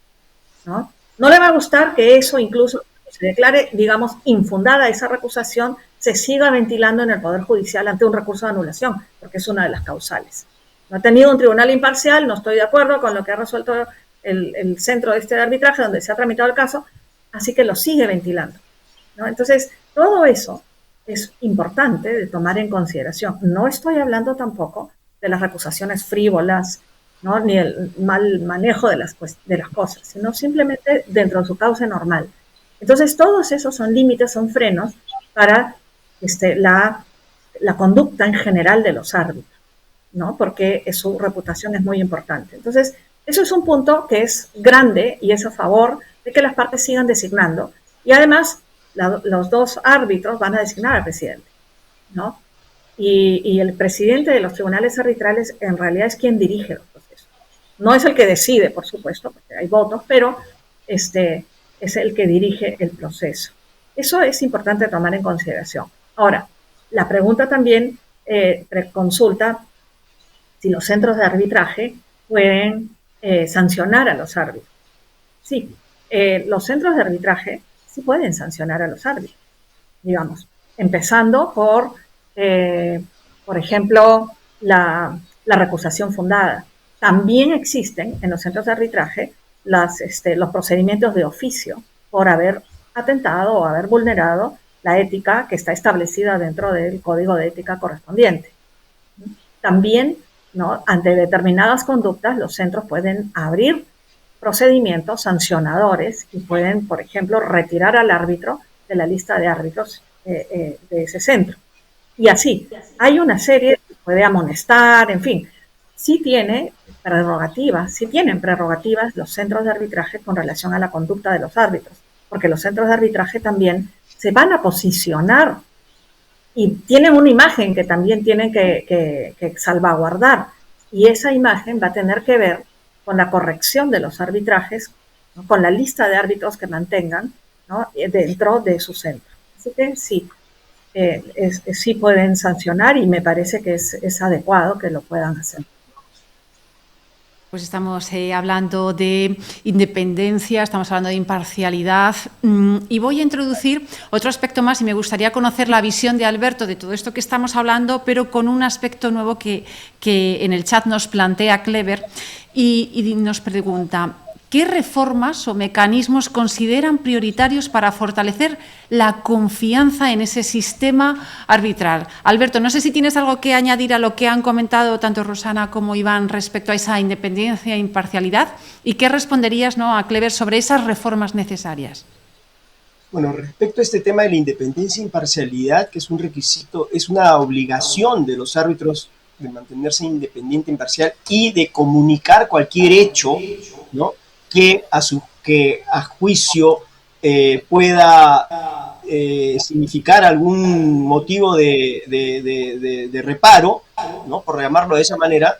¿no? No le va a gustar que eso incluso se declare, digamos, infundada esa recusación, se siga ventilando en el Poder Judicial ante un recurso de anulación, porque es una de las causales. No ha tenido un tribunal imparcial, no estoy de acuerdo con lo que ha resuelto el centro de arbitraje donde se ha tramitado el caso, así que lo sigue ventilando, ¿no? Entonces, todo eso es importante de tomar en consideración. No estoy hablando tampoco de las recusaciones frívolas, ¿no?, ni el mal manejo de las cosas, sino simplemente dentro de su cauce normal. Entonces, todos esos son límites, son frenos para la conducta en general de los árbitros, ¿no?, porque su reputación es muy importante. Entonces, eso es un punto que es grande y es a favor de que las partes sigan designando. Y además, los dos árbitros van a designar al presidente, ¿no? Y el presidente de los tribunales arbitrales en realidad es quien dirige los procesos. No es el que decide, por supuesto, porque hay votos, pero es el que dirige el proceso. Eso es importante tomar en consideración. Ahora, la pregunta también consulta si los centros de arbitraje pueden sancionar a los árbitros. Sí, los centros de arbitraje sí pueden sancionar a los árbitros, digamos, empezando por ejemplo, la recusación fundada. También existen en los centros de arbitraje los procedimientos de oficio por haber atentado o haber vulnerado la ética que está establecida dentro del código de ética correspondiente. También, ¿no?, ante determinadas conductas, los centros pueden abrir procedimientos sancionadores y pueden, por ejemplo, retirar al árbitro de la lista de árbitros de ese centro. Y así, hay una serie, puede amonestar, en fin, sí tienen prerrogativas los centros de arbitraje con relación a la conducta de los árbitros, porque los centros de arbitraje también se van a posicionar y tienen una imagen que también tienen que salvaguardar, y esa imagen va a tener que ver con la corrección de los arbitrajes, ¿no?, con la lista de árbitros que mantengan, ¿no?, dentro de su centro. Así que sí, sí pueden sancionar y me parece que es adecuado que lo puedan hacer. Pues estamos hablando de independencia, estamos hablando de imparcialidad y voy a introducir otro aspecto más y me gustaría conocer la visión de Alberto de todo esto que estamos hablando, pero con un aspecto nuevo que en el chat nos plantea Clever y nos pregunta: ¿qué reformas o mecanismos consideran prioritarios para fortalecer la confianza en ese sistema arbitral? Alberto, no sé si tienes algo que añadir a lo que han comentado tanto Rosana como Iván respecto a esa independencia e imparcialidad, y qué responderías, ¿no?, a Clever sobre esas reformas necesarias. Bueno, respecto a este tema de la independencia e imparcialidad, que es un requisito, es una obligación de los árbitros de mantenerse independiente, imparcial y de comunicar cualquier hecho, ¿no?, que a juicio pueda significar algún motivo de reparo, ¿no?, por llamarlo de esa manera,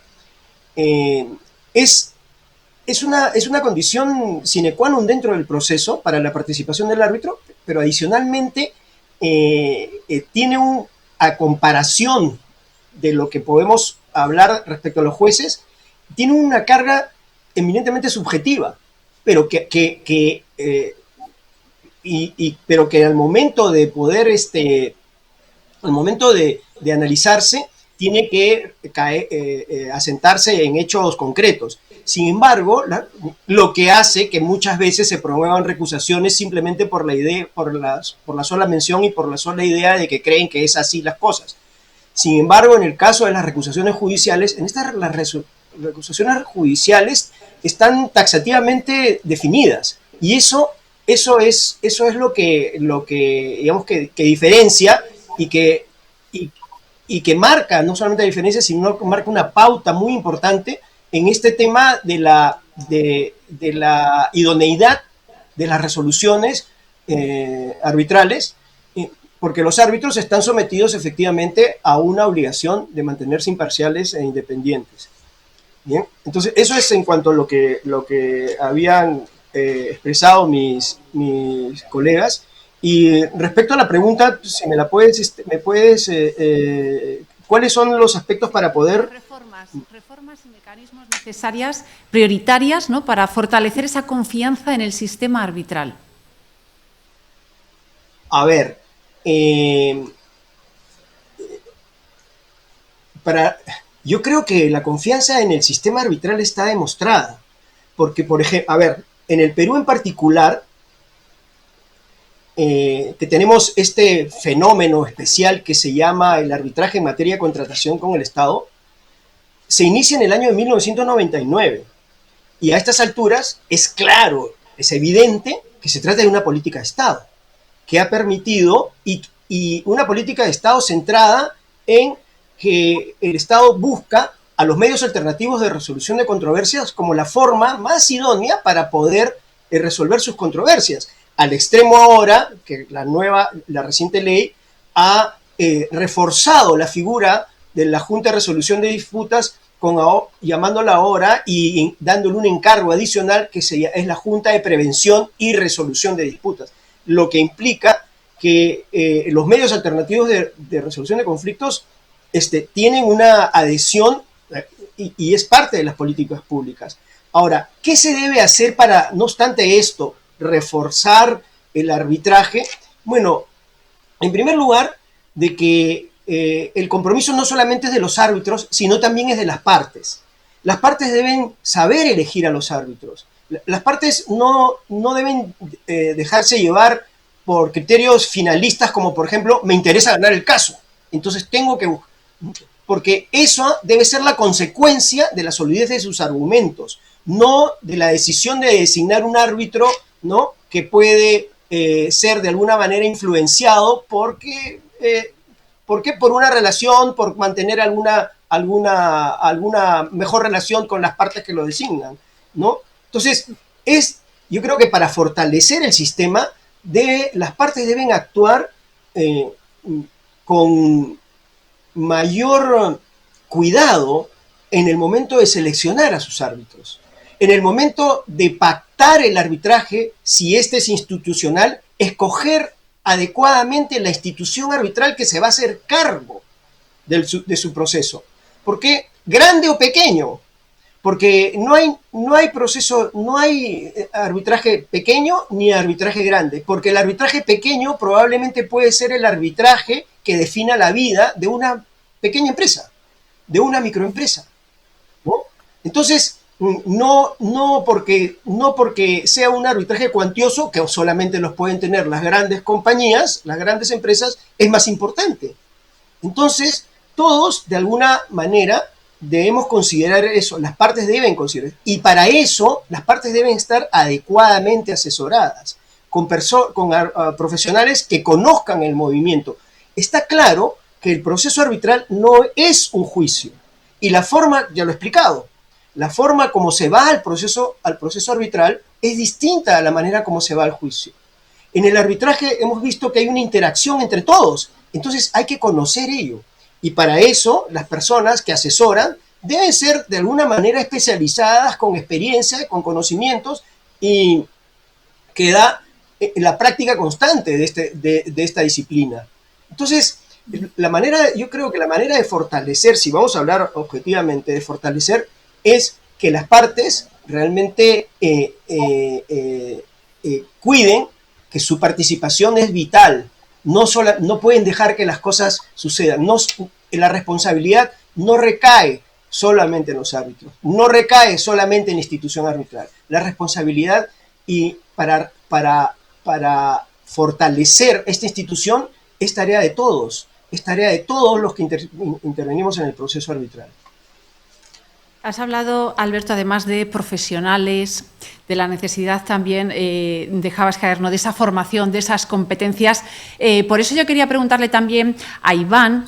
es una condición sine qua non dentro del proceso para la participación del árbitro, pero adicionalmente tiene a comparación de lo que podemos hablar respecto a los jueces, tiene una carga eminentemente subjetiva, pero pero que al momento de poder, al momento de analizarse, tiene que asentarse en hechos concretos. Sin embargo, lo que hace que muchas veces se promuevan recusaciones simplemente por la sola mención y por la sola idea de que creen que es así las cosas. Sin embargo, en el caso de las recusaciones judiciales, las recusaciones judiciales están taxativamente definidas, y eso es lo que digamos que diferencia y que marca no solamente la diferencia, sino que marca una pauta muy importante en este tema de la idoneidad de las resoluciones arbitrales, porque los árbitros están sometidos efectivamente a una obligación de mantenerse imparciales e independientes. Bien, entonces eso es en cuanto a lo que habían expresado mis colegas. Y respecto a la pregunta, si me puedes, ¿cuáles son los aspectos para poder... Reformas y mecanismos necesarias, prioritarias, ¿no?, para fortalecer esa confianza en el sistema arbitral? A ver, yo creo que la confianza en el sistema arbitral está demostrada, porque, por ejemplo, a ver, en el Perú en particular, que tenemos este fenómeno especial que se llama el arbitraje en materia de contratación con el Estado, se inicia en el año de 1999, y a estas alturas es claro, es evidente que se trata de una política de Estado, que ha permitido, y una política de Estado centrada en que el Estado busca a los medios alternativos de resolución de controversias como la forma más idónea para poder resolver sus controversias. Al extremo ahora que la reciente ley ha reforzado la figura de la Junta de Resolución de Disputas, llamándola ahora y dándole un encargo adicional que es la Junta de Prevención y Resolución de Disputas, lo que implica que los medios alternativos de resolución de conflictos tienen una adhesión y es parte de las políticas públicas. Ahora, ¿qué se debe hacer para, no obstante esto, reforzar el arbitraje? Bueno, en primer lugar, de que el compromiso no solamente es de los árbitros, sino también es de las partes. Las partes deben saber elegir a los árbitros. Las partes no deben dejarse llevar por criterios finalistas como, por ejemplo, me interesa ganar el caso, entonces tengo que buscar. Porque eso debe ser la consecuencia de la solidez de sus argumentos, no de la decisión de designar un árbitro, ¿no?, que puede ser de alguna manera influenciado porque por una relación, por mantener alguna mejor relación con las partes que lo designan, ¿no? Entonces, yo creo que para fortalecer el sistema, las partes deben actuar con mayor cuidado en el momento de seleccionar a sus árbitros. En el momento de pactar el arbitraje, si este es institucional, escoger adecuadamente la institución arbitral que se va a hacer cargo de su proceso. ¿Por qué? Grande o pequeño. Porque no hay arbitraje pequeño ni arbitraje grande, porque el arbitraje pequeño probablemente puede ser el arbitraje que defina la vida de una pequeña empresa, de una microempresa, ¿no? Entonces, no porque sea un arbitraje cuantioso, que solamente los pueden tener las grandes compañías, las grandes empresas, es más importante. Entonces, todos, de alguna manera, debemos considerar eso, las partes deben considerar, y para eso las partes deben estar adecuadamente asesoradas, con profesionales que conozcan el movimiento. Está claro que el proceso arbitral no es un juicio, y la forma, ya lo he explicado, la forma como se va al proceso arbitral es distinta a la manera como se va al juicio. En el arbitraje hemos visto que hay una interacción entre todos, entonces hay que conocer ello. Y para eso, las personas que asesoran deben ser de alguna manera especializadas, con experiencia, con conocimientos, y que da la práctica constante de esta disciplina. Entonces, yo creo que la manera de fortalecer, si vamos a hablar objetivamente de fortalecer, es que las partes realmente cuiden que su participación es vital. No pueden dejar que las cosas sucedan. La responsabilidad no recae solamente en los árbitros, no recae solamente en la institución arbitral. La responsabilidad para fortalecer esta institución es tarea de todos los que intervenimos en el proceso arbitral. Has hablado, Alberto, además de profesionales, de la necesidad también, dejabas caer, ¿no?, de esa formación, de esas competencias. Por eso yo quería preguntarle también a Iván,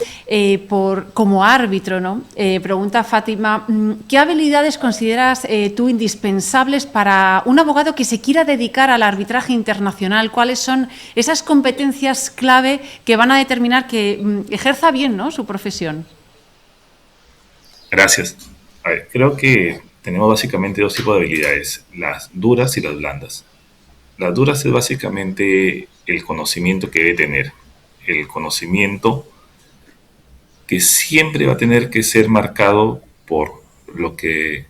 como árbitro, ¿no? Pregunta Fátima, ¿qué habilidades consideras tú indispensables para un abogado que se quiera dedicar al arbitraje internacional? ¿Cuáles son esas competencias clave que van a determinar que ejerza bien, ¿no?, su profesión? Gracias. A ver, creo que tenemos básicamente dos tipos de habilidades, las duras y las blandas. Las duras es básicamente el conocimiento que debe tener, el conocimiento que siempre va a tener que ser marcado por lo que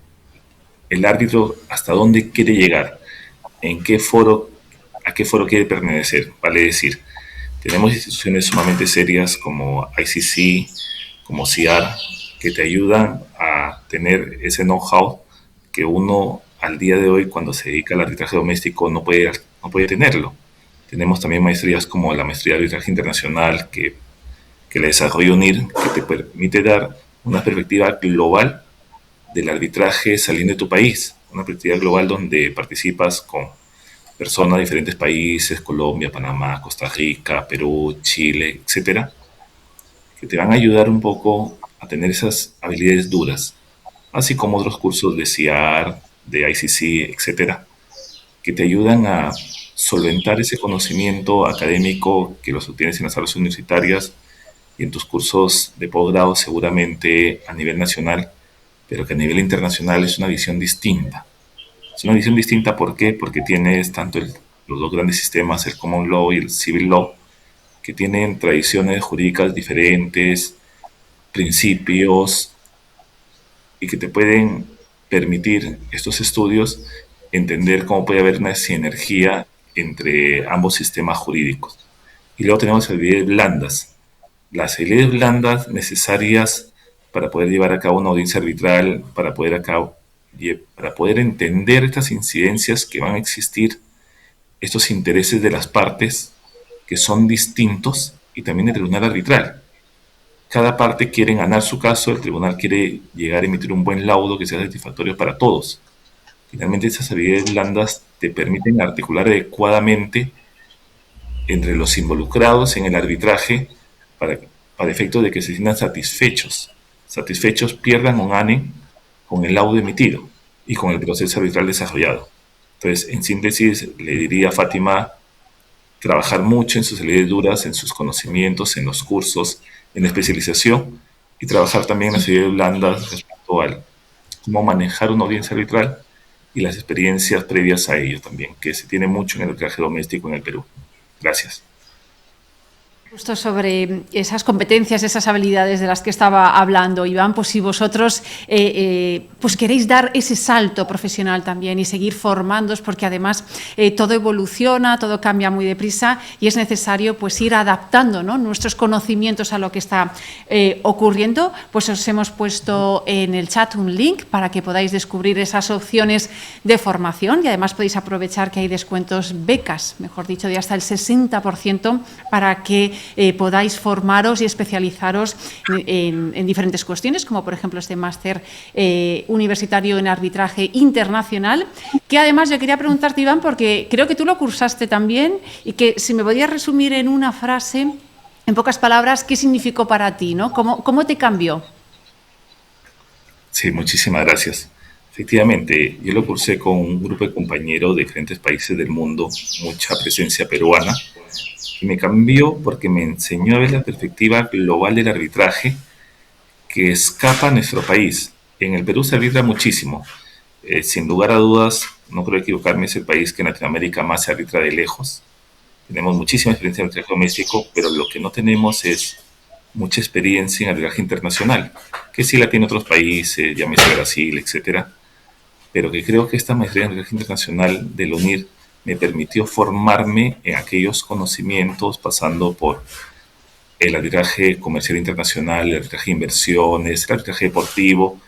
el árbitro, hasta dónde quiere llegar, a qué foro quiere pertenecer. Vale decir, tenemos instituciones sumamente serias como ICC, como CIAR, que te ayudan a tener ese know-how que uno al día de hoy, cuando se dedica al arbitraje doméstico, no puede tenerlo. Tenemos también maestrías como la maestría de arbitraje internacional que la desarrolla UNIR, que te permite dar una perspectiva global del arbitraje saliendo de tu país, una perspectiva global donde participas con personas de diferentes países, Colombia, Panamá, Costa Rica, Perú, Chile, etcétera, que te van a ayudar un poco a tener esas habilidades duras, así como otros cursos de CIAR, de ICC, etcétera, que te ayudan a solventar ese conocimiento académico que los obtienes en las aulas universitarias y en tus cursos de posgrado seguramente a nivel nacional, pero que a nivel internacional es una visión distinta. Es una visión distinta, ¿por qué? Porque tienes tanto los dos grandes sistemas, el Common Law y el Civil Law, que tienen tradiciones jurídicas diferentes, principios y que te pueden permitir estos estudios entender cómo puede haber una sinergia entre ambos sistemas jurídicos. Y luego tenemos habilidades blandas. Las habilidades blandas necesarias para poder llevar a cabo una audiencia arbitral, para poder entender estas incidencias que van a existir, estos intereses de las partes que son distintos, y también el tribunal arbitral. Cada parte quiere ganar su caso, el tribunal quiere llegar a emitir un buen laudo que sea satisfactorio para todos. Finalmente, estas habilidades blandas te permiten articular adecuadamente entre los involucrados en el arbitraje para efecto de que se sientan satisfechos, pierdan o ganen con el laudo emitido y con el proceso arbitral desarrollado. Entonces, en síntesis, le diría a Fátima trabajar mucho en sus habilidades duras, en sus conocimientos, en los cursos, en la especialización, y trabajar también en las habilidades blandas respecto a cómo manejar una audiencia arbitral y las experiencias previas a ello también, que se tiene mucho en el arbitraje doméstico en el Perú. Gracias. Justo sobre esas competencias, esas habilidades de las que estaba hablando Iván, pues si vosotros pues queréis dar ese salto profesional también y seguir formándoos, porque además todo evoluciona, todo cambia muy deprisa y es necesario pues ir adaptando, ¿no?, nuestros conocimientos a lo que está ocurriendo, pues os hemos puesto en el chat un link para que podáis descubrir esas opciones de formación, y además podéis aprovechar que hay descuentos, becas, mejor dicho, de hasta el 60% para que podáis formaros y especializaros en diferentes cuestiones, como por ejemplo este máster universitario en arbitraje internacional, que además yo quería preguntarte, Iván, porque creo que tú lo cursaste también, y que si me podías resumir en una frase, en pocas palabras, ¿qué significó para ti, ¿no? ¿Cómo te cambió? Sí, muchísimas gracias. Efectivamente, yo lo cursé con un grupo de compañeros de diferentes países del mundo, mucha presencia peruana, y me cambió porque me enseñó a ver la perspectiva global del arbitraje que escapa a nuestro país. En el Perú se arbitra muchísimo. Sin lugar a dudas, no creo equivocarme, es el país que en Latinoamérica más se arbitra de lejos. Tenemos muchísima experiencia en arbitraje doméstico, pero lo que no tenemos es mucha experiencia en arbitraje internacional, que sí la tiene otros países, llámese Brasil, etcétera, pero que creo que esta maestría en arbitraje internacional del UNIR me permitió formarme en aquellos conocimientos, pasando por el arbitraje comercial internacional, el arbitraje de inversiones, el arbitraje deportivo,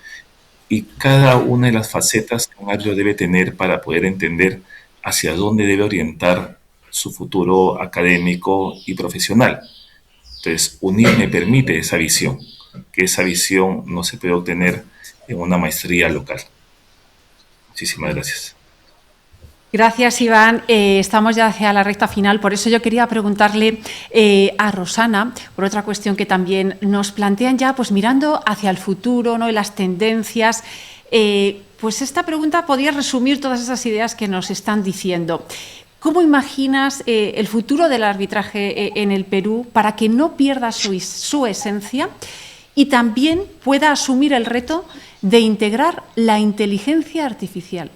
y cada una de las facetas que un árbitro debe tener para poder entender hacia dónde debe orientar su futuro académico y profesional. Entonces, UNIR me permite esa visión, que esa visión no se puede obtener en una maestría local. Muchísimas gracias. Gracias, Iván. Estamos ya hacia la recta final, por eso yo quería preguntarle a Rosana por otra cuestión que también nos plantean ya, pues mirando hacia el futuro, ¿no?, y las tendencias. Pues esta pregunta podría resumir todas esas ideas que nos están diciendo. ¿Cómo imaginas el futuro del arbitraje en el Perú para que no pierda su esencia y también pueda asumir el reto de integrar la inteligencia artificial?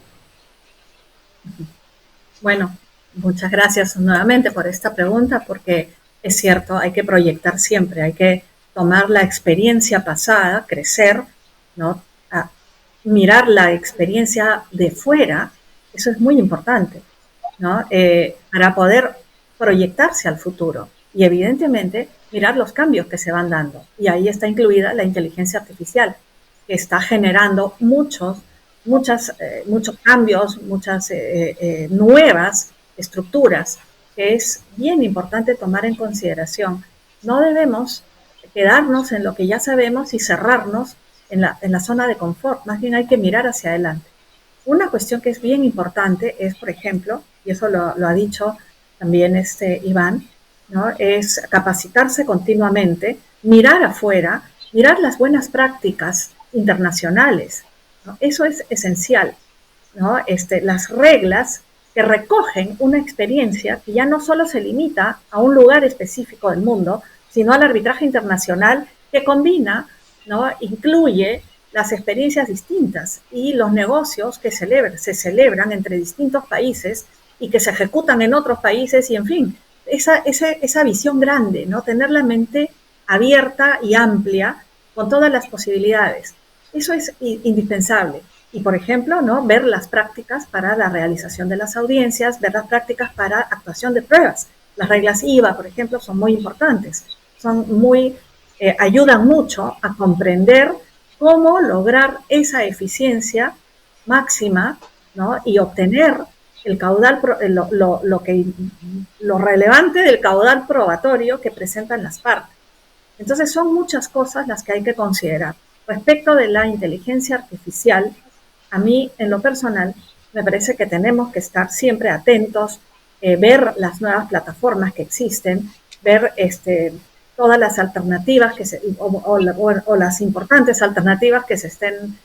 Bueno, muchas gracias nuevamente por esta pregunta, porque es cierto, hay que proyectar siempre, hay que tomar la experiencia pasada, crecer, ¿no?, mirar la experiencia de fuera, eso es muy importante, ¿no?, para poder proyectarse al futuro y evidentemente mirar los cambios que se van dando. Y ahí está incluida la inteligencia artificial, que está generando muchos cambios, muchas nuevas estructuras, que es bien importante tomar en consideración. No debemos quedarnos en lo que ya sabemos y cerrarnos en la zona de confort, más bien hay que mirar hacia adelante. Una cuestión que es bien importante es, por ejemplo, y eso lo ha dicho también Iván, ¿no?, es capacitarse continuamente, mirar afuera, mirar las buenas prácticas internacionales, ¿no? Eso es esencial, ¿no? Las reglas que recogen una experiencia que ya no solo se limita a un lugar específico del mundo, sino al arbitraje internacional que combina, ¿no?, incluye las experiencias distintas y los negocios que se celebran entre distintos países y que se ejecutan en otros países, y en fin, esa visión grande, ¿no?, tener la mente abierta y amplia con todas las posibilidades. Eso es indispensable. Y, por ejemplo, ¿no? Ver las prácticas para la realización de las audiencias, ver las prácticas para actuación de pruebas. Las reglas IVA, por ejemplo, son muy importantes. Ayudan mucho a comprender cómo lograr esa eficiencia máxima, ¿no? Y obtener el caudal, lo relevante del caudal probatorio que presentan las partes. Entonces son muchas cosas las que hay que considerar. Respecto de la inteligencia artificial, a mí en lo personal me parece que tenemos que estar siempre atentos, ver las nuevas plataformas que existen, ver todas las alternativas o las importantes alternativas que estén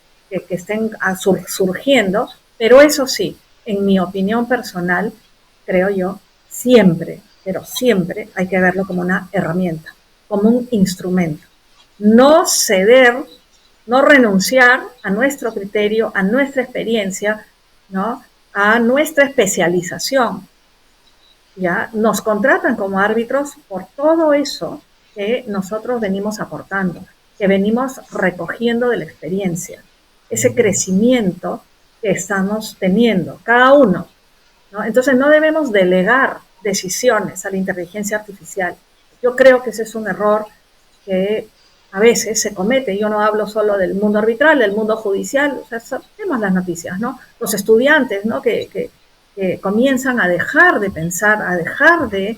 surgiendo, pero eso sí, en mi opinión personal, creo yo, siempre, pero siempre hay que verlo como una herramienta, como un instrumento. No ceder, no renunciar a nuestro criterio, a nuestra experiencia, ¿no? A nuestra especialización. ¿Ya? Nos contratan como árbitros por todo eso que nosotros venimos aportando, que venimos recogiendo de la experiencia, ese crecimiento que estamos teniendo, cada uno, ¿no? Entonces no debemos delegar decisiones a la inteligencia artificial. Yo creo que ese es un error que a veces se comete. Yo no hablo solo del mundo arbitral, del mundo judicial, o sea, vemos las noticias, ¿no? Los estudiantes, ¿no? que comienzan a dejar de pensar, a dejar de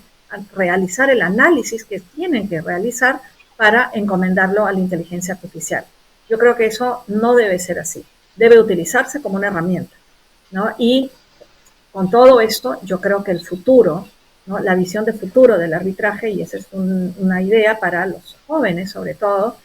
realizar el análisis que tienen que realizar para encomendarlo a la inteligencia artificial. Yo creo que eso no debe ser así. Debe utilizarse como una herramienta, ¿no? Y con todo esto, yo creo que el futuro, ¿no? La visión de futuro del arbitraje, y esa es una idea para los jóvenes sobre todo,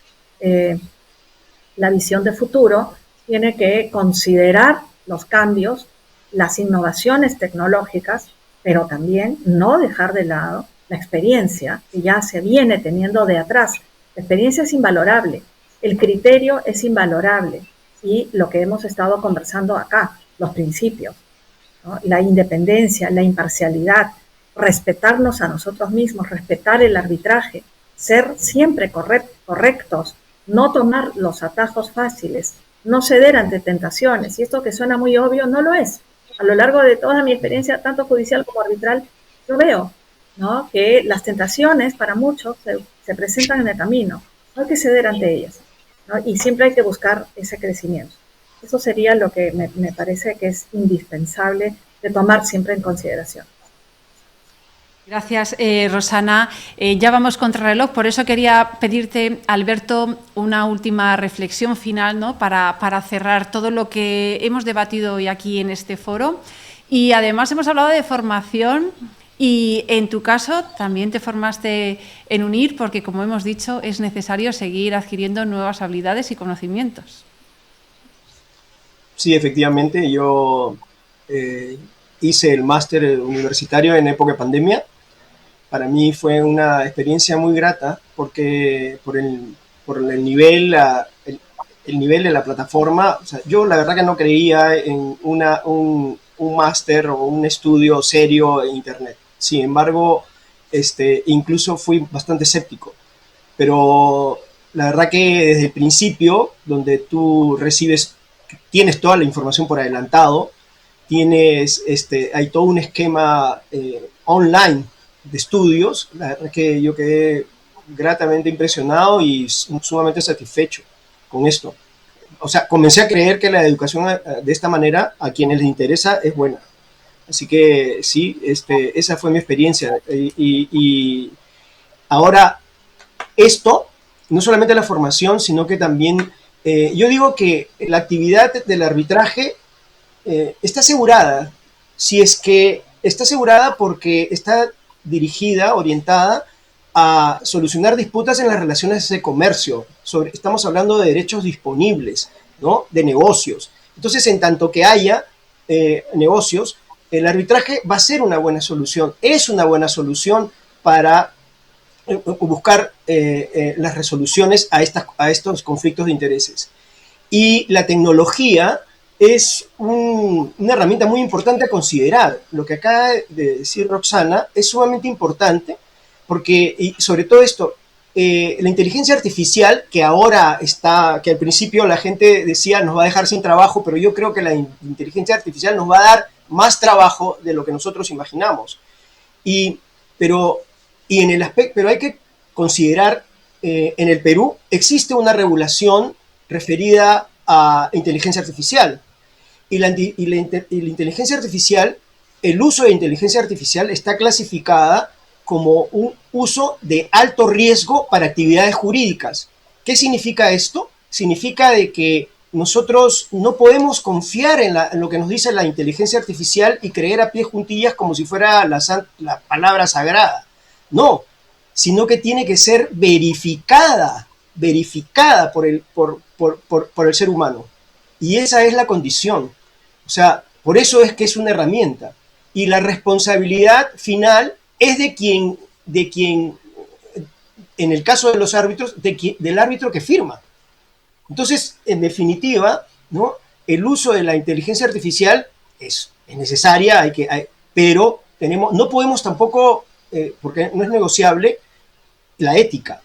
la visión de futuro tiene que considerar los cambios, las innovaciones tecnológicas, pero también no dejar de lado la experiencia que ya se viene teniendo de atrás. La experiencia es invalorable, el criterio es invalorable y lo que hemos estado conversando acá, los principios, ¿no? La independencia, la imparcialidad, respetarnos a nosotros mismos, respetar el arbitraje, ser siempre correctos, no tomar los atajos fáciles, no ceder ante tentaciones. Y esto que suena muy obvio, no lo es. A lo largo de toda mi experiencia, tanto judicial como arbitral, yo veo, ¿no? Que las tentaciones para muchos se presentan en el camino. No hay que ceder ante ellas, ¿no? Y siempre hay que buscar ese crecimiento. Eso sería lo que me parece que es indispensable de tomar siempre en consideración. Gracias, Rosana. Ya vamos contra reloj, por eso quería pedirte, Alberto, una última reflexión final, ¿no? para cerrar todo lo que hemos debatido hoy aquí en este foro. Y además hemos hablado de formación y en tu caso también te formaste en UNIR porque, como hemos dicho, es necesario seguir adquiriendo nuevas habilidades y conocimientos. Sí, efectivamente, yo hice el máster universitario en época de pandemia. Para mí fue una experiencia muy grata porque por el nivel, el nivel de la plataforma, o sea, yo la verdad que no creía en un máster o un estudio serio en Internet. Sin embargo, incluso fui bastante escéptico. Pero la verdad que desde el principio, donde tú tienes toda la información por adelantado, hay todo un esquema online de estudios, la verdad que yo quedé gratamente impresionado y sumamente satisfecho con esto. O sea, comencé a creer que la educación de esta manera a quienes les interesa es buena. Así que sí, esa fue mi experiencia. Y ahora esto, no solamente la formación, sino que también, yo digo que la actividad del arbitraje está asegurada, si es que está asegurada porque está dirigida, orientada a solucionar disputas en las relaciones de comercio. Estamos hablando de derechos disponibles, ¿no? De negocios. Entonces, en tanto que haya negocios, el arbitraje va a ser una buena solución, es una buena solución para buscar las resoluciones a estos conflictos de intereses. Y la tecnología es una herramienta muy importante a considerar. Lo que acaba de decir Roxana es sumamente importante porque, y sobre todo esto, la inteligencia artificial, que ahora está, que al principio la gente decía nos va a dejar sin trabajo, pero yo creo que la inteligencia artificial nos va a dar más trabajo de lo que nosotros imaginamos. Pero hay que considerar, en el Perú existe una regulación referida a inteligencia artificial. Y la inteligencia artificial, el uso de inteligencia artificial está clasificada como un uso de alto riesgo para actividades jurídicas. ¿Qué significa esto? Significa de que nosotros no podemos confiar en lo que nos dice la inteligencia artificial y creer a pie juntillas como si fuera la palabra sagrada. No, sino que tiene que ser verificada por el ser humano. Y esa es la condición. O sea, por eso es que es una herramienta. Y la responsabilidad final es de quien, en el caso de los árbitros, del árbitro que firma. Entonces, en definitiva, ¿no?, el uso de la inteligencia artificial es necesaria, pero no podemos tampoco, porque no es negociable, la ética,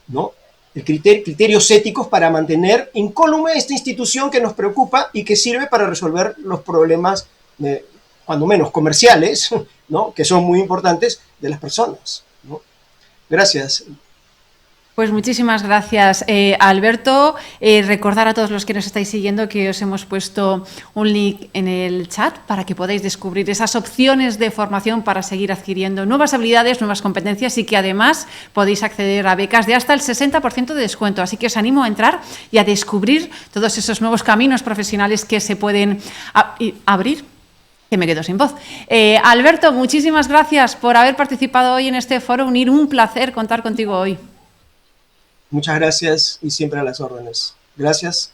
¿no? Criterios éticos para mantener incólume esta institución que nos preocupa y que sirve para resolver los problemas, cuando menos comerciales, ¿no?, que son muy importantes, de las personas, ¿no? Gracias. Pues muchísimas gracias, Alberto. Recordar a todos los que nos estáis siguiendo que os hemos puesto un link en el chat para que podáis descubrir esas opciones de formación para seguir adquiriendo nuevas habilidades, nuevas competencias y que además podéis acceder a becas de hasta el 60% de descuento. Así que os animo a entrar y a descubrir todos esos nuevos caminos profesionales que se pueden abrir. Que me quedo sin voz. Alberto, muchísimas gracias por haber participado hoy en este foro UNIR. Un placer contar contigo hoy. Muchas gracias y siempre a las órdenes. Gracias.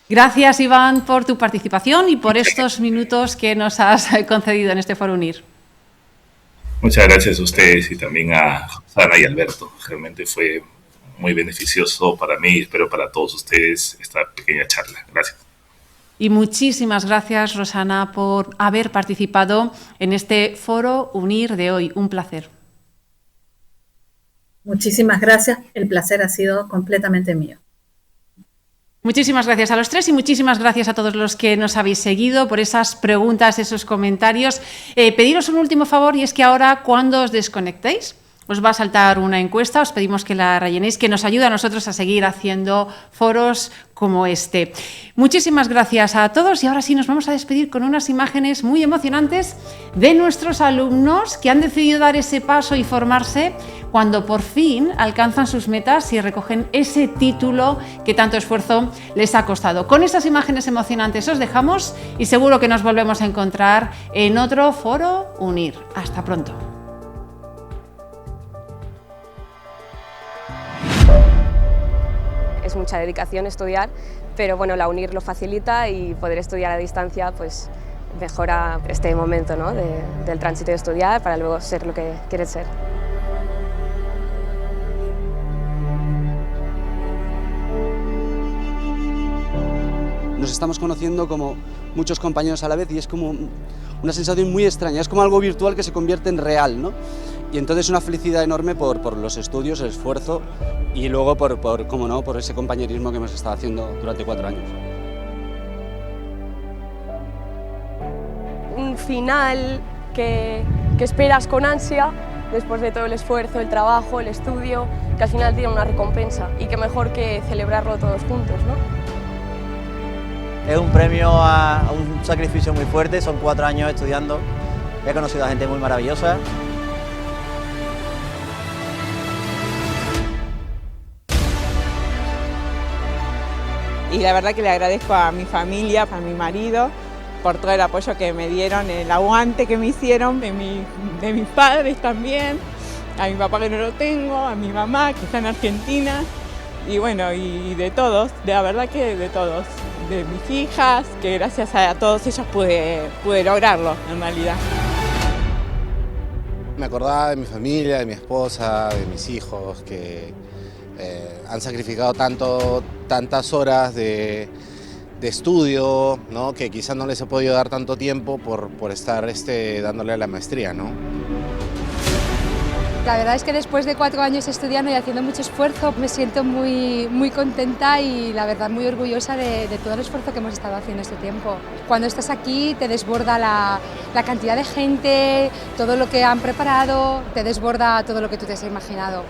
Gracias, Iván, por tu participación y por estos minutos que nos has concedido en este foro UNIR. Muchas gracias a ustedes y también a Rosana y Alberto. Realmente fue muy beneficioso para mí y espero para todos ustedes esta pequeña charla. Gracias. Y muchísimas gracias, Rosana, por haber participado en este foro UNIR de hoy. Un placer. Muchísimas gracias. El placer ha sido completamente mío. Muchísimas gracias a los tres y muchísimas gracias a todos los que nos habéis seguido por esas preguntas, esos comentarios. Pediros un último favor y es que ahora, cuando os desconectéis, os va a saltar una encuesta, os pedimos que la rellenéis, que nos ayude a nosotros a seguir haciendo foros como este. Muchísimas gracias a todos y ahora sí nos vamos a despedir con unas imágenes muy emocionantes de nuestros alumnos que han decidido dar ese paso y formarse cuando por fin alcanzan sus metas y recogen ese título que tanto esfuerzo les ha costado. Con esas imágenes emocionantes os dejamos y seguro que nos volvemos a encontrar en otro foro UNIR. Hasta pronto. Es mucha dedicación estudiar, pero bueno, la UNIR lo facilita y poder estudiar a distancia pues mejora este momento, ¿no?, del tránsito de estudiar para luego ser lo que quieres ser. Nos estamos conociendo como muchos compañeros a la vez y es como una sensación muy extraña, es como algo virtual que se convierte en real, ¿no? Y entonces una felicidad enorme por los estudios, el esfuerzo y luego cómo no, por ese compañerismo que hemos estado haciendo durante 4 años. Un final que esperas con ansia después de todo el esfuerzo, el trabajo, el estudio, que al final tiene una recompensa y que mejor que celebrarlo todos juntos, ¿no? Es un premio a un sacrificio muy fuerte, son 4 años estudiando, he conocido a gente muy maravillosa. Y la verdad que le agradezco a mi familia, a mi marido, por todo el apoyo que me dieron, el aguante que me hicieron, de mis padres también, a mi papá que no lo tengo, a mi mamá que está en Argentina, y bueno, y de todos, de la verdad que de todos, de mis hijas, que gracias a todos ellos pude lograrlo en realidad. Me acordaba de mi familia, de mi esposa, de mis hijos, que han sacrificado tantas horas de estudio, ¿no?, que quizás no les he podido dar tanto tiempo por estar dándole a la maestría, ¿no? La verdad es que después de 4 años estudiando y haciendo mucho esfuerzo, me siento muy contenta y la verdad muy orgullosa de todo el esfuerzo que hemos estado haciendo este tiempo. Cuando estás aquí te desborda la cantidad de gente, todo lo que han preparado, te desborda todo lo que tú te has imaginado.